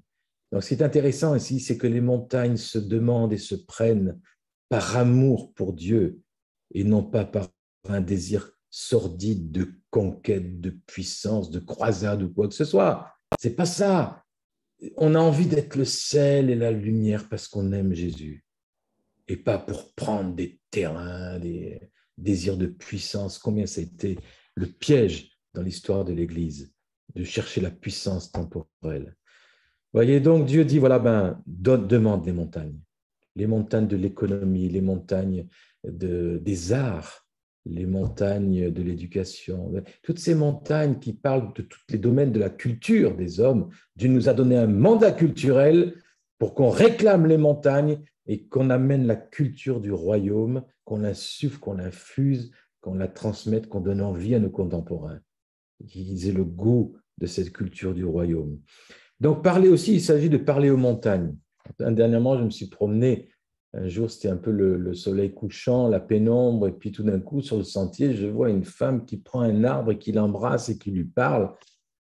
Speaker 1: Donc, ce qui est intéressant ici, c'est que les montagnes se demandent et se prennent par amour pour Dieu et non pas par un désir sordide de conquête, de puissance, de croisade ou quoi que ce soit. C'est pas ça. On a envie d'être le sel et la lumière parce qu'on aime Jésus et pas pour prendre des terrains, des désirs de puissance. Combien ça a été le piège dans l'histoire de l'Église de chercher la puissance temporelle. Voyez, donc Dieu dit, demande les montagnes de l'économie, les montagnes des arts, les montagnes de l'éducation, toutes ces montagnes qui parlent de tous les domaines de la culture des hommes. Dieu nous a donné un mandat culturel pour qu'on réclame les montagnes et qu'on amène la culture du royaume, qu'on l'insuffle, qu'on l'infuse, qu'on la transmette, qu'on donne envie à nos contemporains, qu'ils aient le goût de cette culture du royaume. Donc, parler aussi, il s'agit de parler aux montagnes. Dernièrement, je me suis promené. Un jour, c'était un peu le soleil couchant, la pénombre, et puis tout d'un coup, sur le sentier, je vois une femme qui prend un arbre et qui l'embrasse et qui lui parle.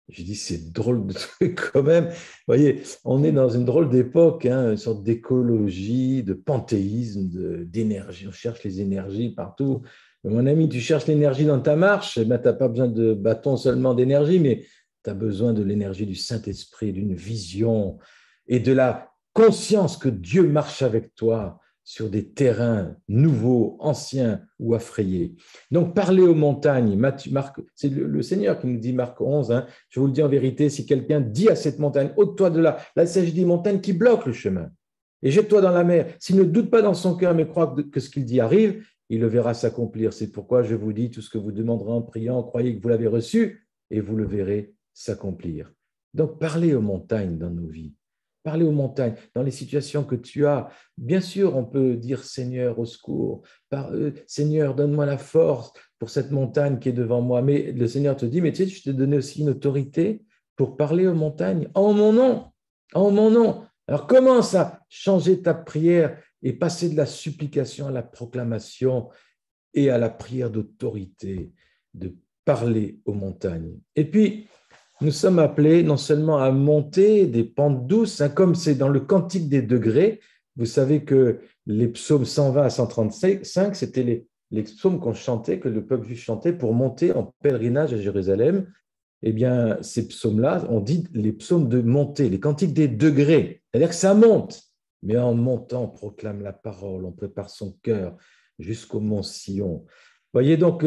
Speaker 1: Je dis, c'est drôle de truc quand même. Vous voyez, on est dans une drôle d'époque, une sorte d'écologie, de panthéisme, d'énergie. On cherche les énergies partout. Mais mon ami, tu cherches l'énergie dans ta marche, tu n'as pas besoin de bâton seulement d'énergie, mais tu as besoin de l'énergie du Saint-Esprit, d'une vision et de la conscience que Dieu marche avec toi sur des terrains nouveaux, anciens ou affrayés. Donc, parler aux montagnes, c'est le Seigneur qui nous dit, Marc 11, hein, je vous le dis en vérité, si quelqu'un dit à cette montagne, ôte-toi de là, là il s'agit des montagnes qui bloquent le chemin, et jette-toi dans la mer. S'il ne doute pas dans son cœur, mais croit que ce qu'il dit arrive, il le verra s'accomplir. C'est pourquoi je vous dis, tout ce que vous demanderez en priant, croyez que vous l'avez reçu, et vous le verrez s'accomplir. Donc, parlez aux montagnes dans nos vies. Parlez aux montagnes, dans les situations que tu as. Bien sûr, on peut dire Seigneur, au secours. Seigneur, donne-moi la force pour cette montagne qui est devant moi. Mais le Seigneur te dit, mais tu sais, je t'ai donné aussi une autorité pour parler aux montagnes en mon nom. En mon nom. Alors commence à changer ta prière et passer de la supplication à la proclamation et à la prière d'autorité, de parler aux montagnes. Et puis, nous sommes appelés non seulement à monter des pentes douces, hein, comme c'est dans le Cantique des degrés. Vous savez que les psaumes 120 à 135, c'était les psaumes qu'on chantait, que le peuple juif chantait pour monter en pèlerinage à Jérusalem. Eh bien, ces psaumes-là, on dit les psaumes de montée, les cantiques des degrés. C'est-à-dire que ça monte, mais en montant, on proclame la parole, on prépare son cœur jusqu'au mont Sion. Vous voyez donc,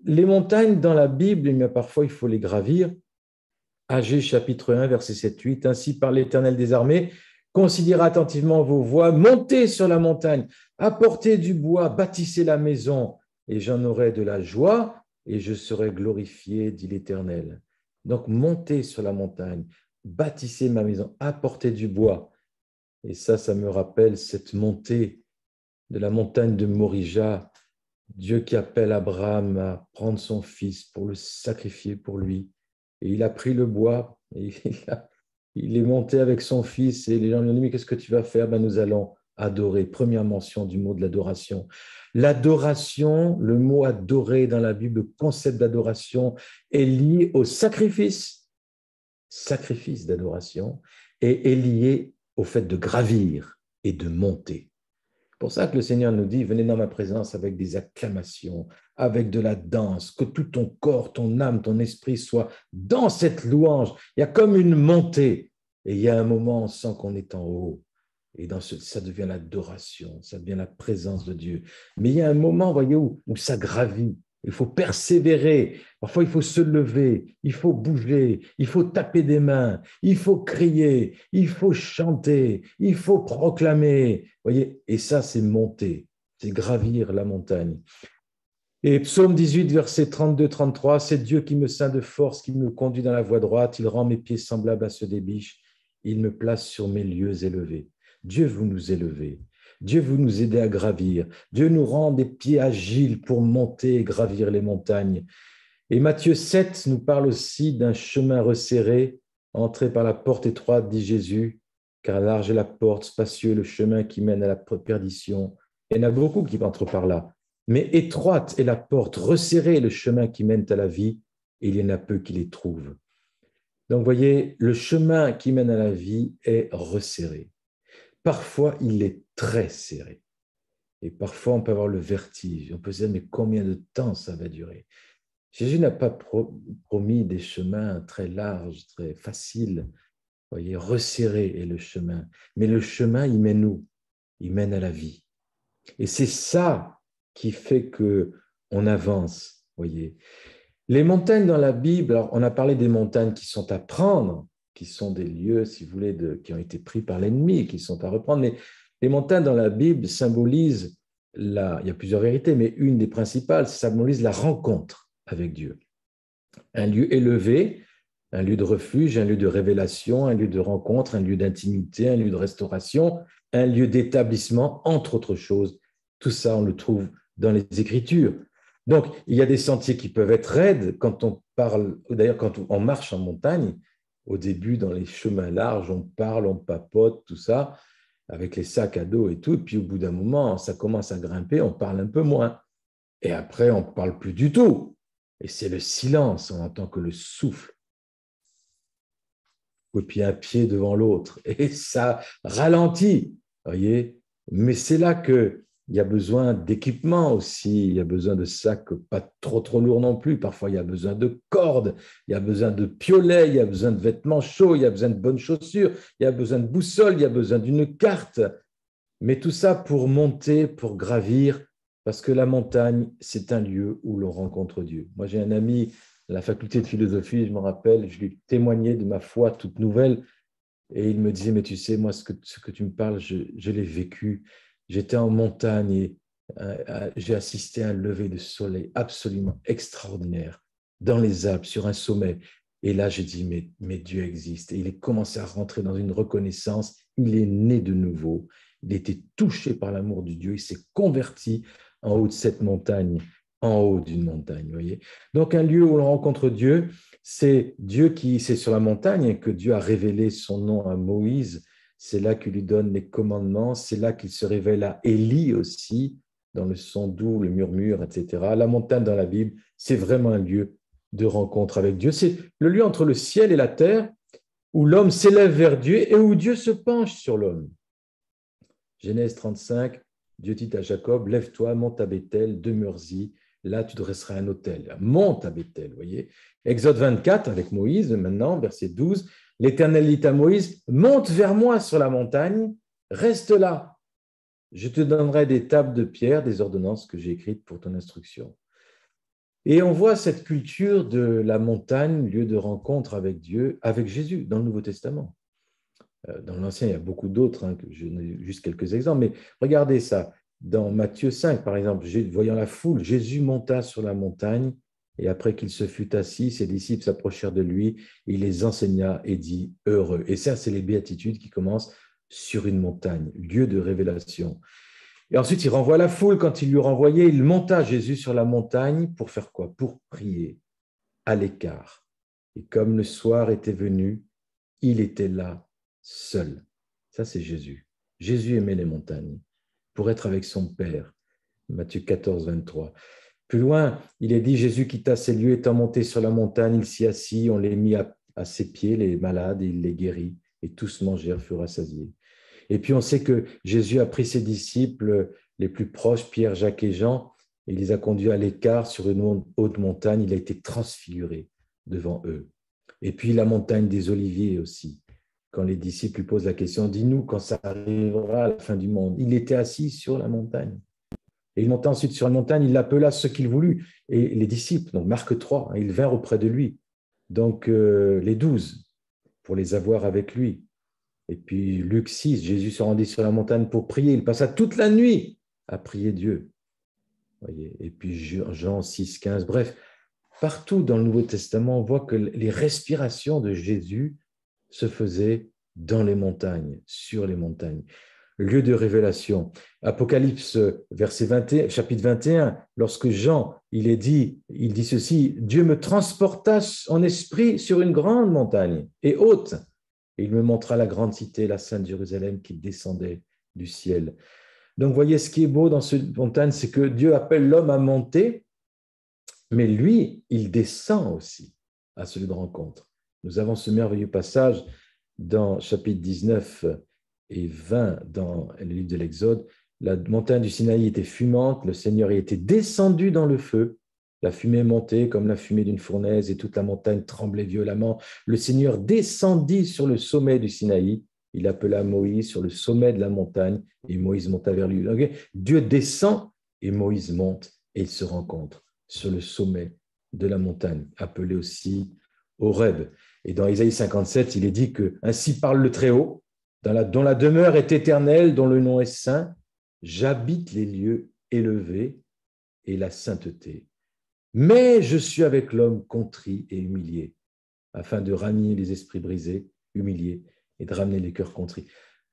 Speaker 1: les montagnes dans la Bible, mais parfois il faut les gravir. Agée chapitre 1, verset 7-8, ainsi par l'Éternel des armées, considérez attentivement vos voies, montez sur la montagne, apportez du bois, bâtissez la maison, et j'en aurai de la joie, et je serai glorifié, dit l'Éternel. Donc, montez sur la montagne, bâtissez ma maison, apportez du bois. Et ça me rappelle cette montée de la montagne de Morija, Dieu qui appelle Abraham à prendre son fils pour le sacrifier pour lui. Et il a pris le bois, et il est monté avec son fils, et les gens lui ont dit, mais qu'est-ce que tu vas faire? Ben, nous allons adorer. Première mention du mot de l'adoration. L'adoration, le mot adorer dans la Bible, le concept d'adoration est lié au sacrifice d'adoration, et est lié au fait de gravir et de monter. C'est pour ça que le Seigneur nous dit, venez dans ma présence avec des acclamations, avec de la danse, que tout ton corps, ton âme, ton esprit soit dans cette louange. Il y a comme une montée, et il y a un moment, on sent qu'on est en haut, et ça devient l'adoration, ça devient la présence de Dieu. Mais il y a un moment, voyez, où ça gravit. Il faut persévérer, parfois il faut se lever, il faut bouger, il faut taper des mains, il faut crier, il faut chanter, il faut proclamer. Voyez, et ça c'est monter, c'est gravir la montagne. Et psaume 18, verset 32-33, c'est Dieu qui me ceint de force, qui me conduit dans la voie droite, il rend mes pieds semblables à ceux des biches, il me place sur mes lieux élevés. Dieu, vous nous élevez. Dieu, vous nous aidez à gravir. Dieu nous rend des pieds agiles pour monter et gravir les montagnes. Et Matthieu 7 nous parle aussi d'un chemin resserré, entré par la porte étroite, dit Jésus, car large est la porte, spacieux le chemin qui mène à la perdition. Il y en a beaucoup qui entrent par là. Mais étroite est la porte, resserré est le chemin qui mène à la vie, et il y en a peu qui les trouvent. Donc, vous voyez, le chemin qui mène à la vie est resserré. Parfois, il est très serré. Et parfois, on peut avoir le vertige. On peut se dire, mais combien de temps ça va durer? Jésus n'a pas promis des chemins très larges, très faciles. Vous voyez, resserré est le chemin. Mais le chemin, il mène où? Il mène à la vie. Et c'est ça qui fait qu'on avance, voyez. Les montagnes dans la Bible, alors on a parlé des montagnes qui sont à prendre, qui sont des lieux, si vous voulez, qui ont été pris par l'ennemi, qui sont à reprendre, mais les montagnes dans la Bible symbolisent, il y a plusieurs vérités, mais une des principales, ça symbolise la rencontre avec Dieu. Un lieu élevé, un lieu de refuge, un lieu de révélation, un lieu de rencontre, un lieu d'intimité, un lieu de restauration, un lieu d'établissement, entre autres choses. Tout ça, on le trouve dans les Écritures. Donc, il y a des sentiers qui peuvent être raides quand on parle, d'ailleurs quand on marche en montagne, au début dans les chemins larges, on parle, on papote, tout ça, avec les sacs à dos et tout, puis au bout d'un moment, ça commence à grimper, on parle un peu moins. Et après, on ne parle plus du tout. Et c'est le silence, on entend que le souffle. Et puis un pied devant l'autre. Et ça ralentit, voyez. Mais c'est là qu'il y a besoin d'équipement aussi, il y a besoin de sacs pas trop lourds non plus. Parfois, il y a besoin de cordes, il y a besoin de piolets, il y a besoin de vêtements chauds, il y a besoin de bonnes chaussures, il y a besoin de boussole, il y a besoin d'une carte. Mais tout ça pour monter, pour gravir, parce que la montagne, c'est un lieu où l'on rencontre Dieu. Moi, j'ai un ami à la faculté de philosophie, je me rappelle, je lui témoignais de ma foi toute nouvelle, et il me disait, mais tu sais, moi, ce que tu me parles, je l'ai vécu. J'étais en montagne et j'ai assisté à un lever de soleil absolument extraordinaire dans les Alpes, sur un sommet. Et là, j'ai dit, mais Dieu existe. Et il est commencé à rentrer dans une reconnaissance. Il est né de nouveau. Il était touché par l'amour de Dieu. Il s'est converti en haut de cette montagne, en haut d'une montagne, vous voyez. Donc, un lieu où l'on rencontre Dieu, c'est Dieu qui, c'est sur la montagne que Dieu a révélé son nom à Moïse. C'est là qu'il lui donne les commandements. C'est là qu'il se révèle à Élie aussi, dans le son doux, le murmure, etc. La montagne dans la Bible, c'est vraiment un lieu de rencontre avec Dieu. C'est le lieu entre le ciel et la terre où l'homme s'élève vers Dieu et où Dieu se penche sur l'homme. Genèse 35, Dieu dit à Jacob, lève-toi, monte à Bethel, demeure-y, là tu dresseras un autel. Monte à Bethel, vous voyez. Exode 24, avec Moïse, maintenant, verset 12, l'Éternel dit à Moïse, monte vers moi sur la montagne, reste là. Je te donnerai des tables de pierre, des ordonnances que j'ai écrites pour ton instruction. Et on voit cette culture de la montagne, lieu de rencontre avec Dieu, avec Jésus, dans le Nouveau Testament. Dans l'Ancien, il y a beaucoup d'autres, hein, je n'ai juste quelques exemples, mais regardez ça. Dans Matthieu 5, par exemple, voyant la foule, Jésus monta sur la montagne, et après qu'il se fut assis, ses disciples s'approchèrent de lui, il les enseigna et dit « Heureux ». Et ça, c'est les béatitudes qui commencent sur une montagne, lieu de révélation. Et ensuite, il renvoie la foule. Quand il lui renvoyait, il monta Jésus sur la montagne pour faire quoi? Pour prier, à l'écart. Et comme le soir était venu, il était là, seul. Ça, c'est Jésus. Jésus aimait les montagnes pour être avec son Père. Matthieu 14, 23. Plus loin, il est dit, Jésus quitta ces lieux, étant monté sur la montagne, il s'y assit, on les mit à ses pieds, les malades, et il les guérit, et tous mangèrent, furent rassasiés. Et puis on sait que Jésus a pris ses disciples les plus proches, Pierre, Jacques et Jean, et il les a conduits à l'écart sur une haute montagne, il a été transfiguré devant eux. Et puis la montagne des Oliviers aussi, quand les disciples lui posent la question, dis-nous quand ça arrivera à la fin du monde. Il était assis sur la montagne. Et il monta ensuite sur la montagne, il l'appela ce qu'il voulut. Et les disciples, donc Marc 3, ils vinrent auprès de lui. Donc les 12, pour les avoir avec lui. Et puis Luc 6, Jésus se rendit sur la montagne pour prier. Il passa toute la nuit à prier Dieu. Voyez. Et puis Jean 6, 15, bref, partout dans le Nouveau Testament, on voit que les respirations de Jésus se faisaient dans les montagnes, sur les montagnes. Lieu de révélation. Apocalypse, verset 21, chapitre 21, lorsque Jean, il dit ceci, Dieu me transporta en esprit sur une grande montagne et haute, et il me montra la grande cité, la sainte Jérusalem, qui descendait du ciel. Donc, voyez, ce qui est beau dans cette montagne, c'est que Dieu appelle l'homme à monter, mais lui, il descend aussi à ce lieu de rencontre. Nous avons ce merveilleux passage dans chapitre 19 et 20 dans le livre de l'Exode. La montagne du Sinaï était fumante, le Seigneur y était descendu dans le feu, la fumée montait comme la fumée d'une fournaise et toute la montagne tremblait violemment. Le Seigneur descendit sur le sommet du Sinaï, il appela Moïse sur le sommet de la montagne et Moïse monta vers lui. Okay? Dieu descend et Moïse monte et ils se rencontrent sur le sommet de la montagne, appelé aussi Horeb. Et dans Isaïe 57, il est dit que ainsi parle le Très-Haut, dont la demeure est éternelle, dont le nom est saint. J'habite les lieux élevés et la sainteté. Mais je suis avec l'homme contrit et humilié, afin de ranier les esprits brisés, humiliés, et de ramener les cœurs contrits.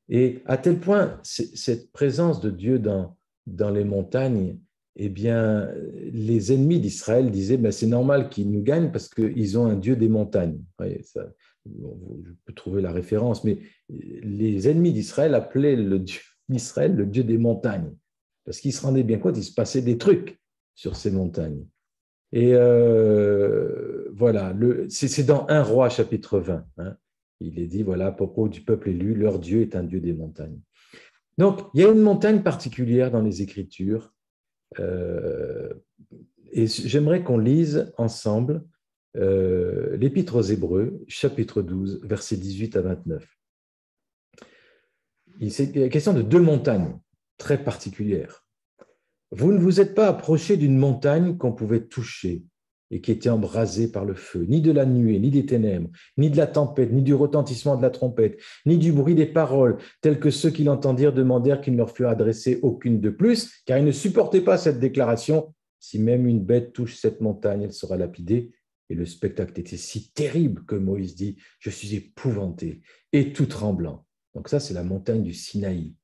Speaker 1: Et à tel point, cette présence de Dieu dans les montagnes, eh bien, les ennemis d'Israël disaient, ben, c'est normal qu'ils nous gagnent parce qu'ils ont un Dieu des montagnes. Ouais, ça, je peux trouver la référence, mais les ennemis d'Israël appelaient le Dieu d'Israël le Dieu des montagnes, parce qu'ils se rendaient bien compte, il se passait des trucs sur ces montagnes. Et voilà, c'est dans 1 Roi chapitre 20. Hein, il est dit, voilà, à propos du peuple élu, leur Dieu est un Dieu des montagnes. Donc, il y a une montagne particulière dans les Écritures, et j'aimerais qu'on lise ensemble l'Épître aux Hébreux, chapitre 12, versets 18 à 29. Il est question de deux montagnes très particulières. Vous ne vous êtes pas approché d'une montagne qu'on pouvait toucher et qui était embrasée par le feu, ni de la nuée, ni des ténèbres, ni de la tempête, ni du retentissement de la trompette, ni du bruit des paroles, tels que ceux qui l'entendirent demandèrent qu'il ne leur fût adressé aucune de plus, car ils ne supportaient pas cette déclaration. Si même une bête touche cette montagne, elle sera lapidée. Et le spectacle était si terrible que Moïse dit, je suis épouvanté et tout tremblant. Donc ça, c'est la montagne du Sinaï.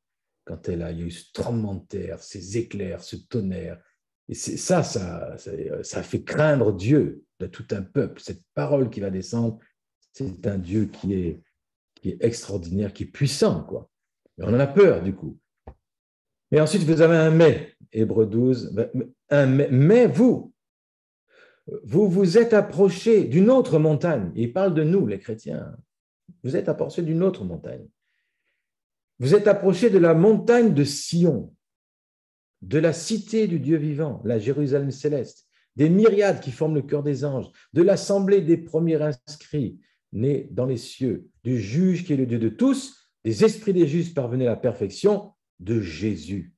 Speaker 1: Quand il y a eu ce tremblement de terre, ces éclairs, ce tonnerre. Et ça a fait craindre Dieu de tout un peuple. Cette parole qui va descendre, c'est un Dieu qui est extraordinaire, qui est puissant, quoi. Et on en a peur, du coup. Mais ensuite, vous avez un mais, Hébreux 12, un mais vous vous êtes approchés d'une autre montagne. Il parle de nous, les chrétiens. Vous êtes approchés d'une autre montagne. Vous êtes approchés de la montagne de Sion, de la cité du Dieu vivant, la Jérusalem céleste, des myriades qui forment le cœur des anges, de l'assemblée des premiers inscrits, nés dans les cieux, du juge qui est le Dieu de tous, des esprits des justes parvenus à la perfection, de Jésus.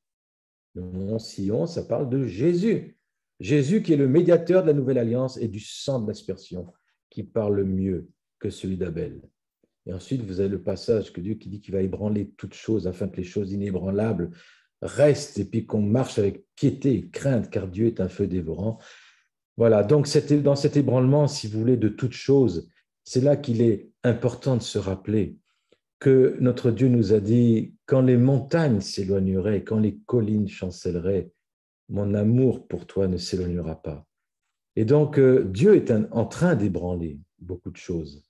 Speaker 1: Le mont Sion, ça parle de Jésus. Jésus qui est le médiateur de la nouvelle alliance et du sang de l'aspersion, qui parle mieux que celui d'Abel. Et ensuite, vous avez le passage que Dieu qui dit qu'il va ébranler toutes choses afin que les choses inébranlables restent et puis qu'on marche avec piété et crainte car Dieu est un feu dévorant. Voilà, donc dans cet ébranlement, si vous voulez, de toutes choses, c'est là qu'il est important de se rappeler que notre Dieu nous a dit, quand les montagnes s'éloigneraient, quand les collines chancelleraient, mon amour pour toi ne s'éloignera pas. Et donc, Dieu est en train d'ébranler beaucoup de choses,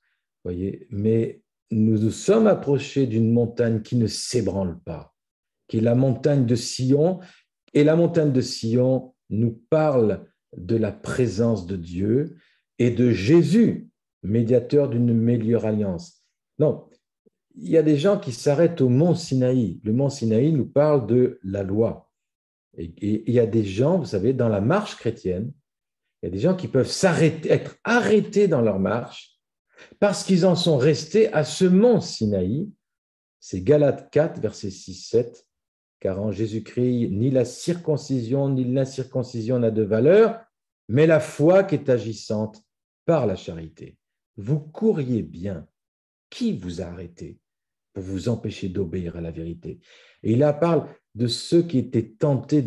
Speaker 1: voyez, mais nous nous sommes approchés d'une montagne qui ne s'ébranle pas, qui est la montagne de Sion, et la montagne de Sion nous parle de la présence de Dieu et de Jésus, médiateur d'une meilleure alliance. Non, il y a des gens qui s'arrêtent au mont Sinaï. Le mont Sinaï nous parle de la loi. Et il y a des gens, vous savez, dans la marche chrétienne, il y a des gens qui peuvent être arrêtés dans leur marche parce qu'ils en sont restés à ce mont Sinaï. C'est Galates 4, versets 6-7, car en Jésus-Christ, ni la circoncision ni l'incirconcision n'a de valeur, mais la foi qui est agissante par la charité. Vous courriez bien. Qui vous a arrêté pour vous empêcher d'obéir à la vérité? Et là parle de ceux qui étaient tentés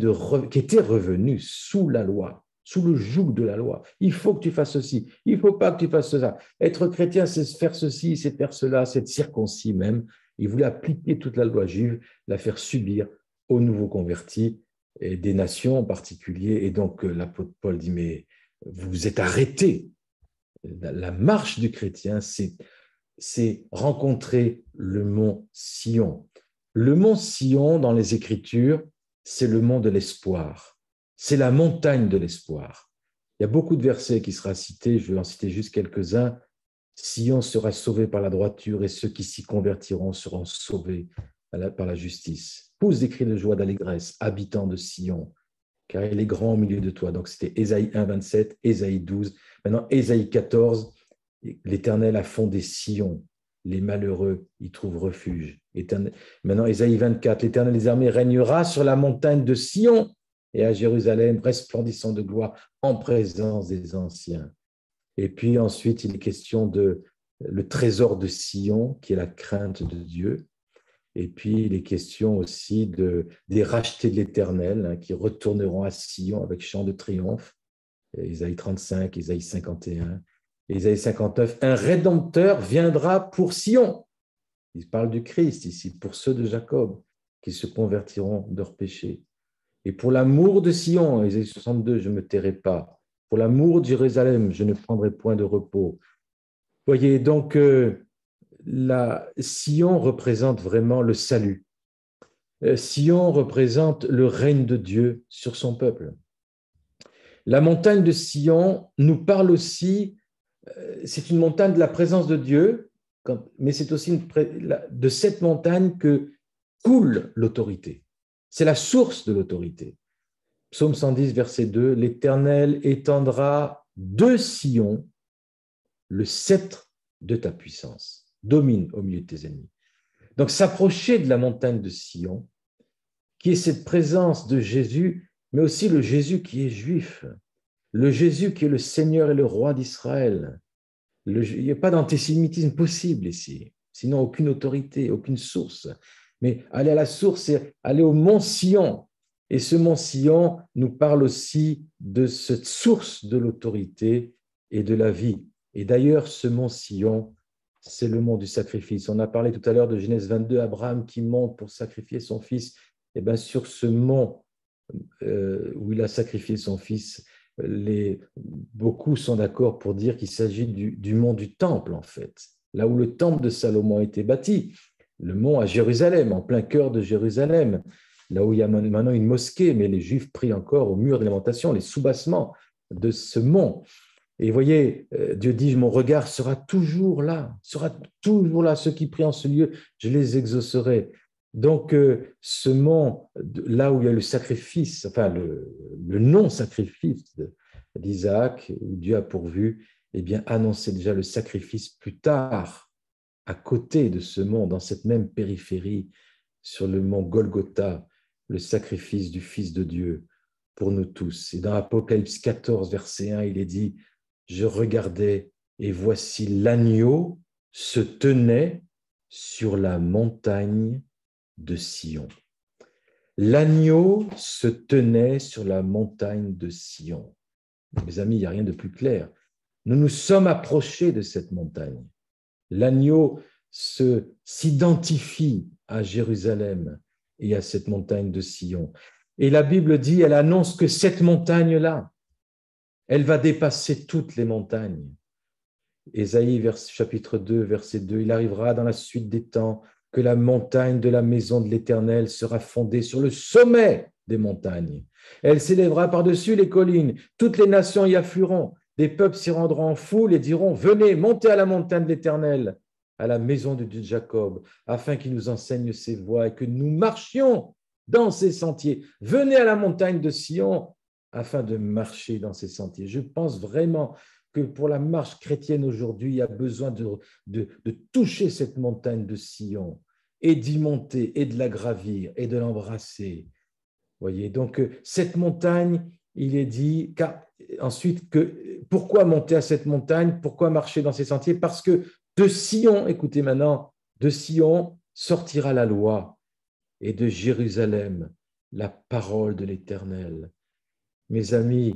Speaker 1: qui étaient revenus sous la loi, sous le joug de la loi. Il faut que tu fasses ceci, il ne faut pas que tu fasses ça. Être chrétien, c'est faire ceci, c'est faire cela, c'est être circoncis même. Il voulait appliquer toute la loi juive, la faire subir aux nouveaux convertis et des nations en particulier. Et donc l'apôtre Paul dit, mais vous vous êtes arrêtés. La marche du chrétien, c'est rencontrer le mont Sion. Le mont Sion, dans les Écritures, c'est le mont de l'espoir. C'est la montagne de l'espoir. Il y a beaucoup de versets qui sera cités, je vais en citer juste quelques-uns. Sion sera sauvé par la droiture et ceux qui s'y convertiront seront sauvés par la justice. Pousse des cris de joie d'allégresse, habitants de Sion, car il est grand au milieu de toi. Donc c'était Ésaïe 1, 27, Ésaïe 12, maintenant Ésaïe 14, l'Éternel a fondé Sion, les malheureux y trouvent refuge. Maintenant, Ésaïe 24, l'Éternel des armées régnera sur la montagne de Sion et à Jérusalem, resplendissant de gloire en présence des anciens. Et puis ensuite, il est question de le trésor de Sion, qui est la crainte de Dieu. Et puis, il est question aussi des rachetés de l'Éternel, qui retourneront à Sion avec chant de triomphe. Ésaïe 35, Ésaïe 51. Ésaïe 59, un rédempteur viendra pour Sion. Il parle du Christ ici, pour ceux de Jacob qui se convertiront de leurs péchés. Et pour l'amour de Sion, Ésaïe 62, je ne me tairai pas. Pour l'amour de Jérusalem, je ne prendrai point de repos. Voyez, donc, Sion représente vraiment le salut. Sion représente le règne de Dieu sur son peuple. La montagne de Sion nous parle aussi, c'est une montagne de la présence de Dieu, mais c'est aussi de cette montagne que coule l'autorité. C'est la source de l'autorité. Psaume 110, verset 2, l'Éternel étendra de Sion le sceptre de ta puissance. Domine au milieu de tes ennemis. Donc, s'approcher de la montagne de Sion, qui est cette présence de Jésus, mais aussi le Jésus qui est juif, le Jésus qui est le Seigneur et le roi d'Israël. Il n'y a pas d'antisémitisme possible ici, sinon aucune autorité, aucune source. Mais aller à la source, c'est aller au mont Sion. Et ce mont Sion nous parle aussi de cette source de l'autorité et de la vie. Et d'ailleurs, ce mont Sion, c'est le mont du sacrifice. On a parlé tout à l'heure de Genèse 22, Abraham qui monte pour sacrifier son fils. Et bien sur ce mont où il a sacrifié son fils, beaucoup sont d'accord pour dire qu'il s'agit du mont du temple, en fait, là où le temple de Salomon a été bâti, le mont à Jérusalem, en plein cœur de Jérusalem, là où il y a maintenant une mosquée, mais les Juifs prient encore au mur de lamentation, les soubassements de ce mont. Et vous voyez, Dieu dit, mon regard sera toujours là, ceux qui prient en ce lieu, je les exaucerai. Donc, ce mont, là où il y a le sacrifice, enfin le non-sacrifice d'Isaac, où Dieu a pourvu, eh bien, annonçait déjà le sacrifice plus tard, à côté de ce mont, dans cette même périphérie, sur le mont Golgotha, le sacrifice du Fils de Dieu pour nous tous. Et dans Apocalypse 14, verset 1, il est dit, je regardais et voici l'agneau se tenait sur la montagne de Sion. L'agneau se tenait sur la montagne de Sion. Mes amis, il n'y a rien de plus clair. Nous nous sommes approchés de cette montagne. L'agneau s'identifie à Jérusalem et à cette montagne de Sion. Et la Bible dit, elle annonce que cette montagne-là, elle va dépasser toutes les montagnes. Ésaïe, chapitre 2, verset 2, il arrivera dans la suite des temps que la montagne de la maison de l'Éternel sera fondée sur le sommet des montagnes. Elle s'élèvera par-dessus les collines. Toutes les nations y afflueront. Des peuples s'y rendront en foule et diront, venez, montez à la montagne de l'Éternel, à la maison de Dieu de Jacob, afin qu'il nous enseigne ses voies et que nous marchions dans ses sentiers. Venez à la montagne de Sion, afin de marcher dans ces sentiers. Je pense vraiment que pour la marche chrétienne aujourd'hui, il y a besoin de toucher cette montagne de Sion et d'y monter et de la gravir et de l'embrasser. Voyez, donc cette montagne, il est dit, ensuite, pourquoi monter à cette montagne? Pourquoi marcher dans ces sentiers? Parce que de Sion, écoutez maintenant, de Sion sortira la loi et de Jérusalem la parole de l'Éternel. Mes amis,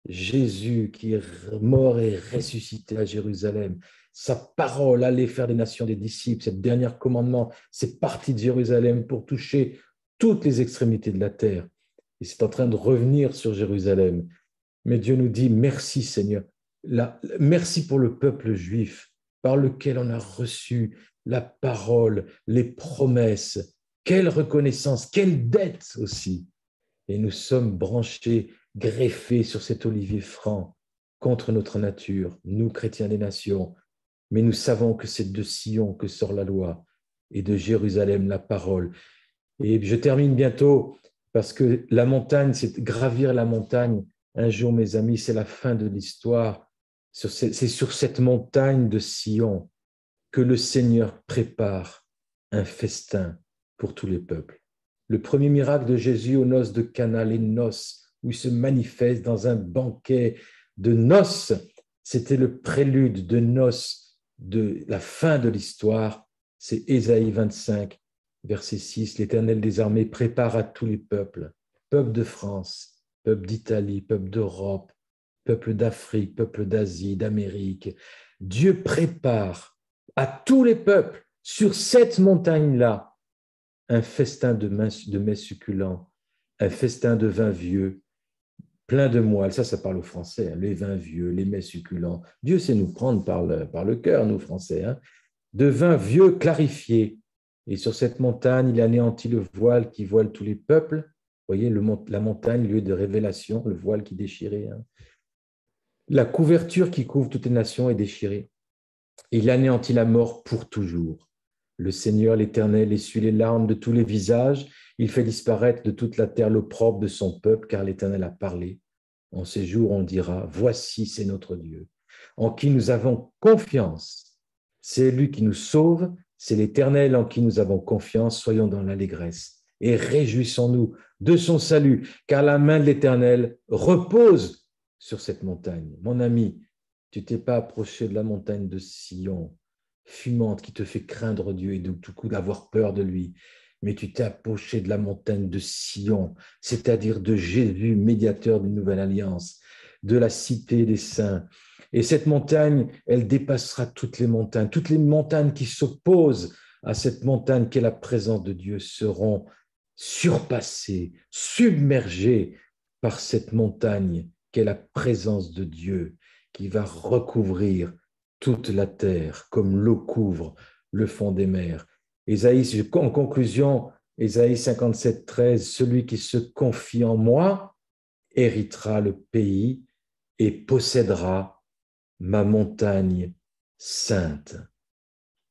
Speaker 1: Jésus qui est mort et ressuscité à Jérusalem, sa parole, aller faire des nations des disciples, cette dernière commandement, c'est parti de Jérusalem pour toucher toutes les extrémités de la terre. Et c'est en train de revenir sur Jérusalem. Mais Dieu nous dit, merci Seigneur, merci pour le peuple juif par lequel on a reçu la parole, les promesses. Quelle reconnaissance, quelle dette aussi. Et nous sommes branchés, greffés sur cet olivier franc contre notre nature, nous chrétiens des nations. Mais nous savons que c'est de Sion que sort la loi et de Jérusalem la parole. Et je termine bientôt parce que la montagne, c'est gravir la montagne. Un jour, mes amis, c'est la fin de l'histoire. C'est sur cette montagne de Sion que le Seigneur prépare un festin pour tous les peuples. Le premier miracle de Jésus aux noces de Cana, les noces, où il se manifeste dans un banquet de noces, c'était le prélude de noces de la fin de l'histoire. C'est Ésaïe 25, verset 6. L'Éternel des armées prépare à tous les peuples, peuple de France, peuple d'Italie, peuple d'Europe, peuple d'Afrique, peuple d'Asie, d'Amérique. Dieu prépare à tous les peuples sur cette montagne-là un festin de mets succulents, un festin de vin vieux, plein de moelle. Ça parle au français, hein, les vins vieux, les mets succulents. Dieu sait nous prendre par le cœur, nous Français, hein, de vin vieux clarifié. Et sur cette montagne, il anéantit le voile qui voile tous les peuples. Vous voyez, la montagne, lieu de révélation, le voile qui déchirait. Hein. La couverture qui couvre toutes les nations est déchirée. Il anéantit la mort pour toujours. Le Seigneur, l'Éternel, essuie les larmes de tous les visages. Il fait disparaître de toute la terre l'opprobre de son peuple, car l'Éternel a parlé. En ces jours, on dira, voici, c'est notre Dieu, en qui nous avons confiance. C'est lui qui nous sauve, C'est l'Éternel en qui nous avons confiance, soyons dans l'allégresse et réjouissons-nous de son salut, car la main de l'Éternel repose sur cette montagne. Mon ami, tu t'es pas approché de la montagne de Sion, fumante, qui te fait craindre Dieu et de tout coup d'avoir peur de lui, mais tu t'es approché de la montagne de Sion, c'est-à-dire de Jésus, médiateur d'une nouvelle alliance, de la cité des saints. Et cette montagne, elle dépassera toutes les montagnes qui s'opposent à cette montagne qu'est la présence de Dieu seront surpassées, submergées par cette montagne qu'est la présence de Dieu, qui va recouvrir toute la terre comme l'eau couvre le fond des mers. En conclusion, Ésaïe 57, 13, celui qui se confie en moi héritera le pays et possédera ma montagne sainte.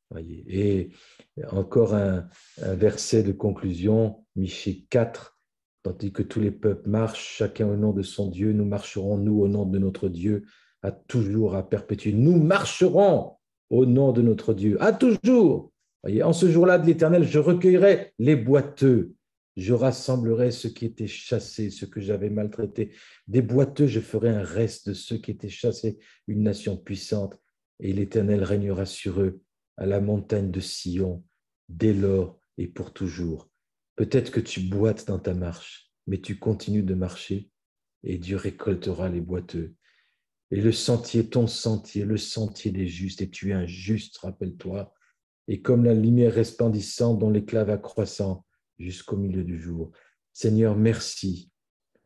Speaker 1: Voyez. Et encore un verset de conclusion, Michée 4, tandis que tous les peuples marchent, chacun au nom de son Dieu, nous marcherons, nous, au nom de notre Dieu, à toujours, à perpétuer. Nous marcherons au nom de notre Dieu, à toujours. Voyez. En ce jour-là de l'Éternel, je recueillerai les boiteux, je rassemblerai ceux qui étaient chassés, ceux que j'avais maltraités. Des boiteux, je ferai un reste de ceux qui étaient chassés, une nation puissante, et l'Éternel régnera sur eux à la montagne de Sion, dès lors et pour toujours. Peut-être que tu boites dans ta marche, mais tu continues de marcher et Dieu récoltera les boiteux. Et le sentier, ton sentier, le sentier des justes, et tu es un juste, rappelle-toi, et comme la lumière resplendissante dont l'éclat va croissant jusqu'au milieu du jour. Seigneur, merci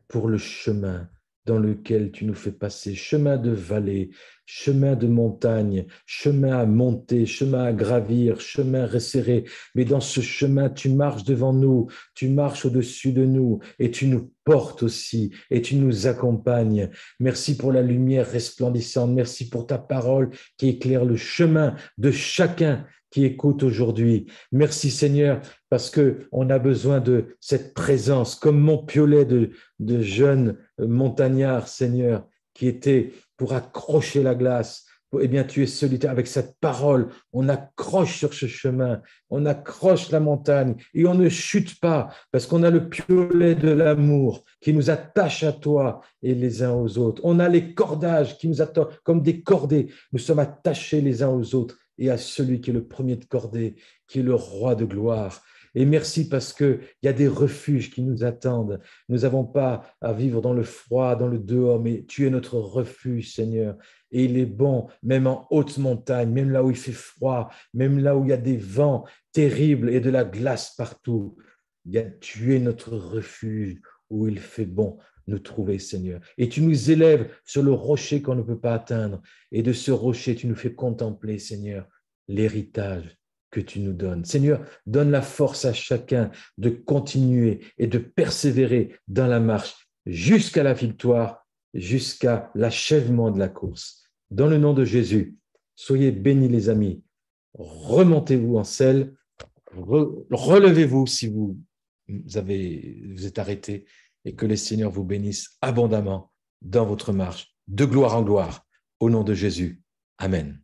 Speaker 1: pour le chemin dans lequel tu nous fais passer, chemin de vallée, chemin de montagne, chemin à monter, chemin à gravir, chemin resserré. Mais dans ce chemin, tu marches devant nous, tu marches au-dessus de nous et tu nous portes aussi et tu nous accompagnes. Merci pour la lumière resplendissante. Merci pour ta parole qui éclaire le chemin de chacun qui écoute aujourd'hui. Merci Seigneur, parce qu'on a besoin de cette présence, comme mon piolet de jeunes montagnards, Seigneur, qui était pour accrocher la glace. Eh bien, tu es solitaire avec cette parole. On accroche sur ce chemin, on accroche la montagne et on ne chute pas parce qu'on a le piolet de l'amour qui nous attache à toi et les uns aux autres. On a les cordages qui nous attachent comme des cordées. Nous sommes attachés les uns aux autres et à celui qui est le premier de cordée, qui est le roi de gloire. Et merci parce qu'il y a des refuges qui nous attendent. Nous n'avons pas à vivre dans le froid, dans le dehors, mais tu es notre refuge, Seigneur. Et il est bon, même en haute montagne, même là où il fait froid, même là où il y a des vents terribles et de la glace partout. Tu es notre refuge où il fait bon nous trouver, Seigneur. Et tu nous élèves sur le rocher qu'on ne peut pas atteindre. Et de ce rocher, tu nous fais contempler, Seigneur, l'héritage que tu nous donnes. Seigneur, donne la force à chacun de continuer et de persévérer dans la marche jusqu'à la victoire, jusqu'à l'achèvement de la course. Dans le nom de Jésus, soyez bénis les amis. Remontez-vous en selle, relevez-vous si vous êtes arrêté et que les Seigneurs vous bénissent abondamment dans votre marche, de gloire en gloire, au nom de Jésus. Amen.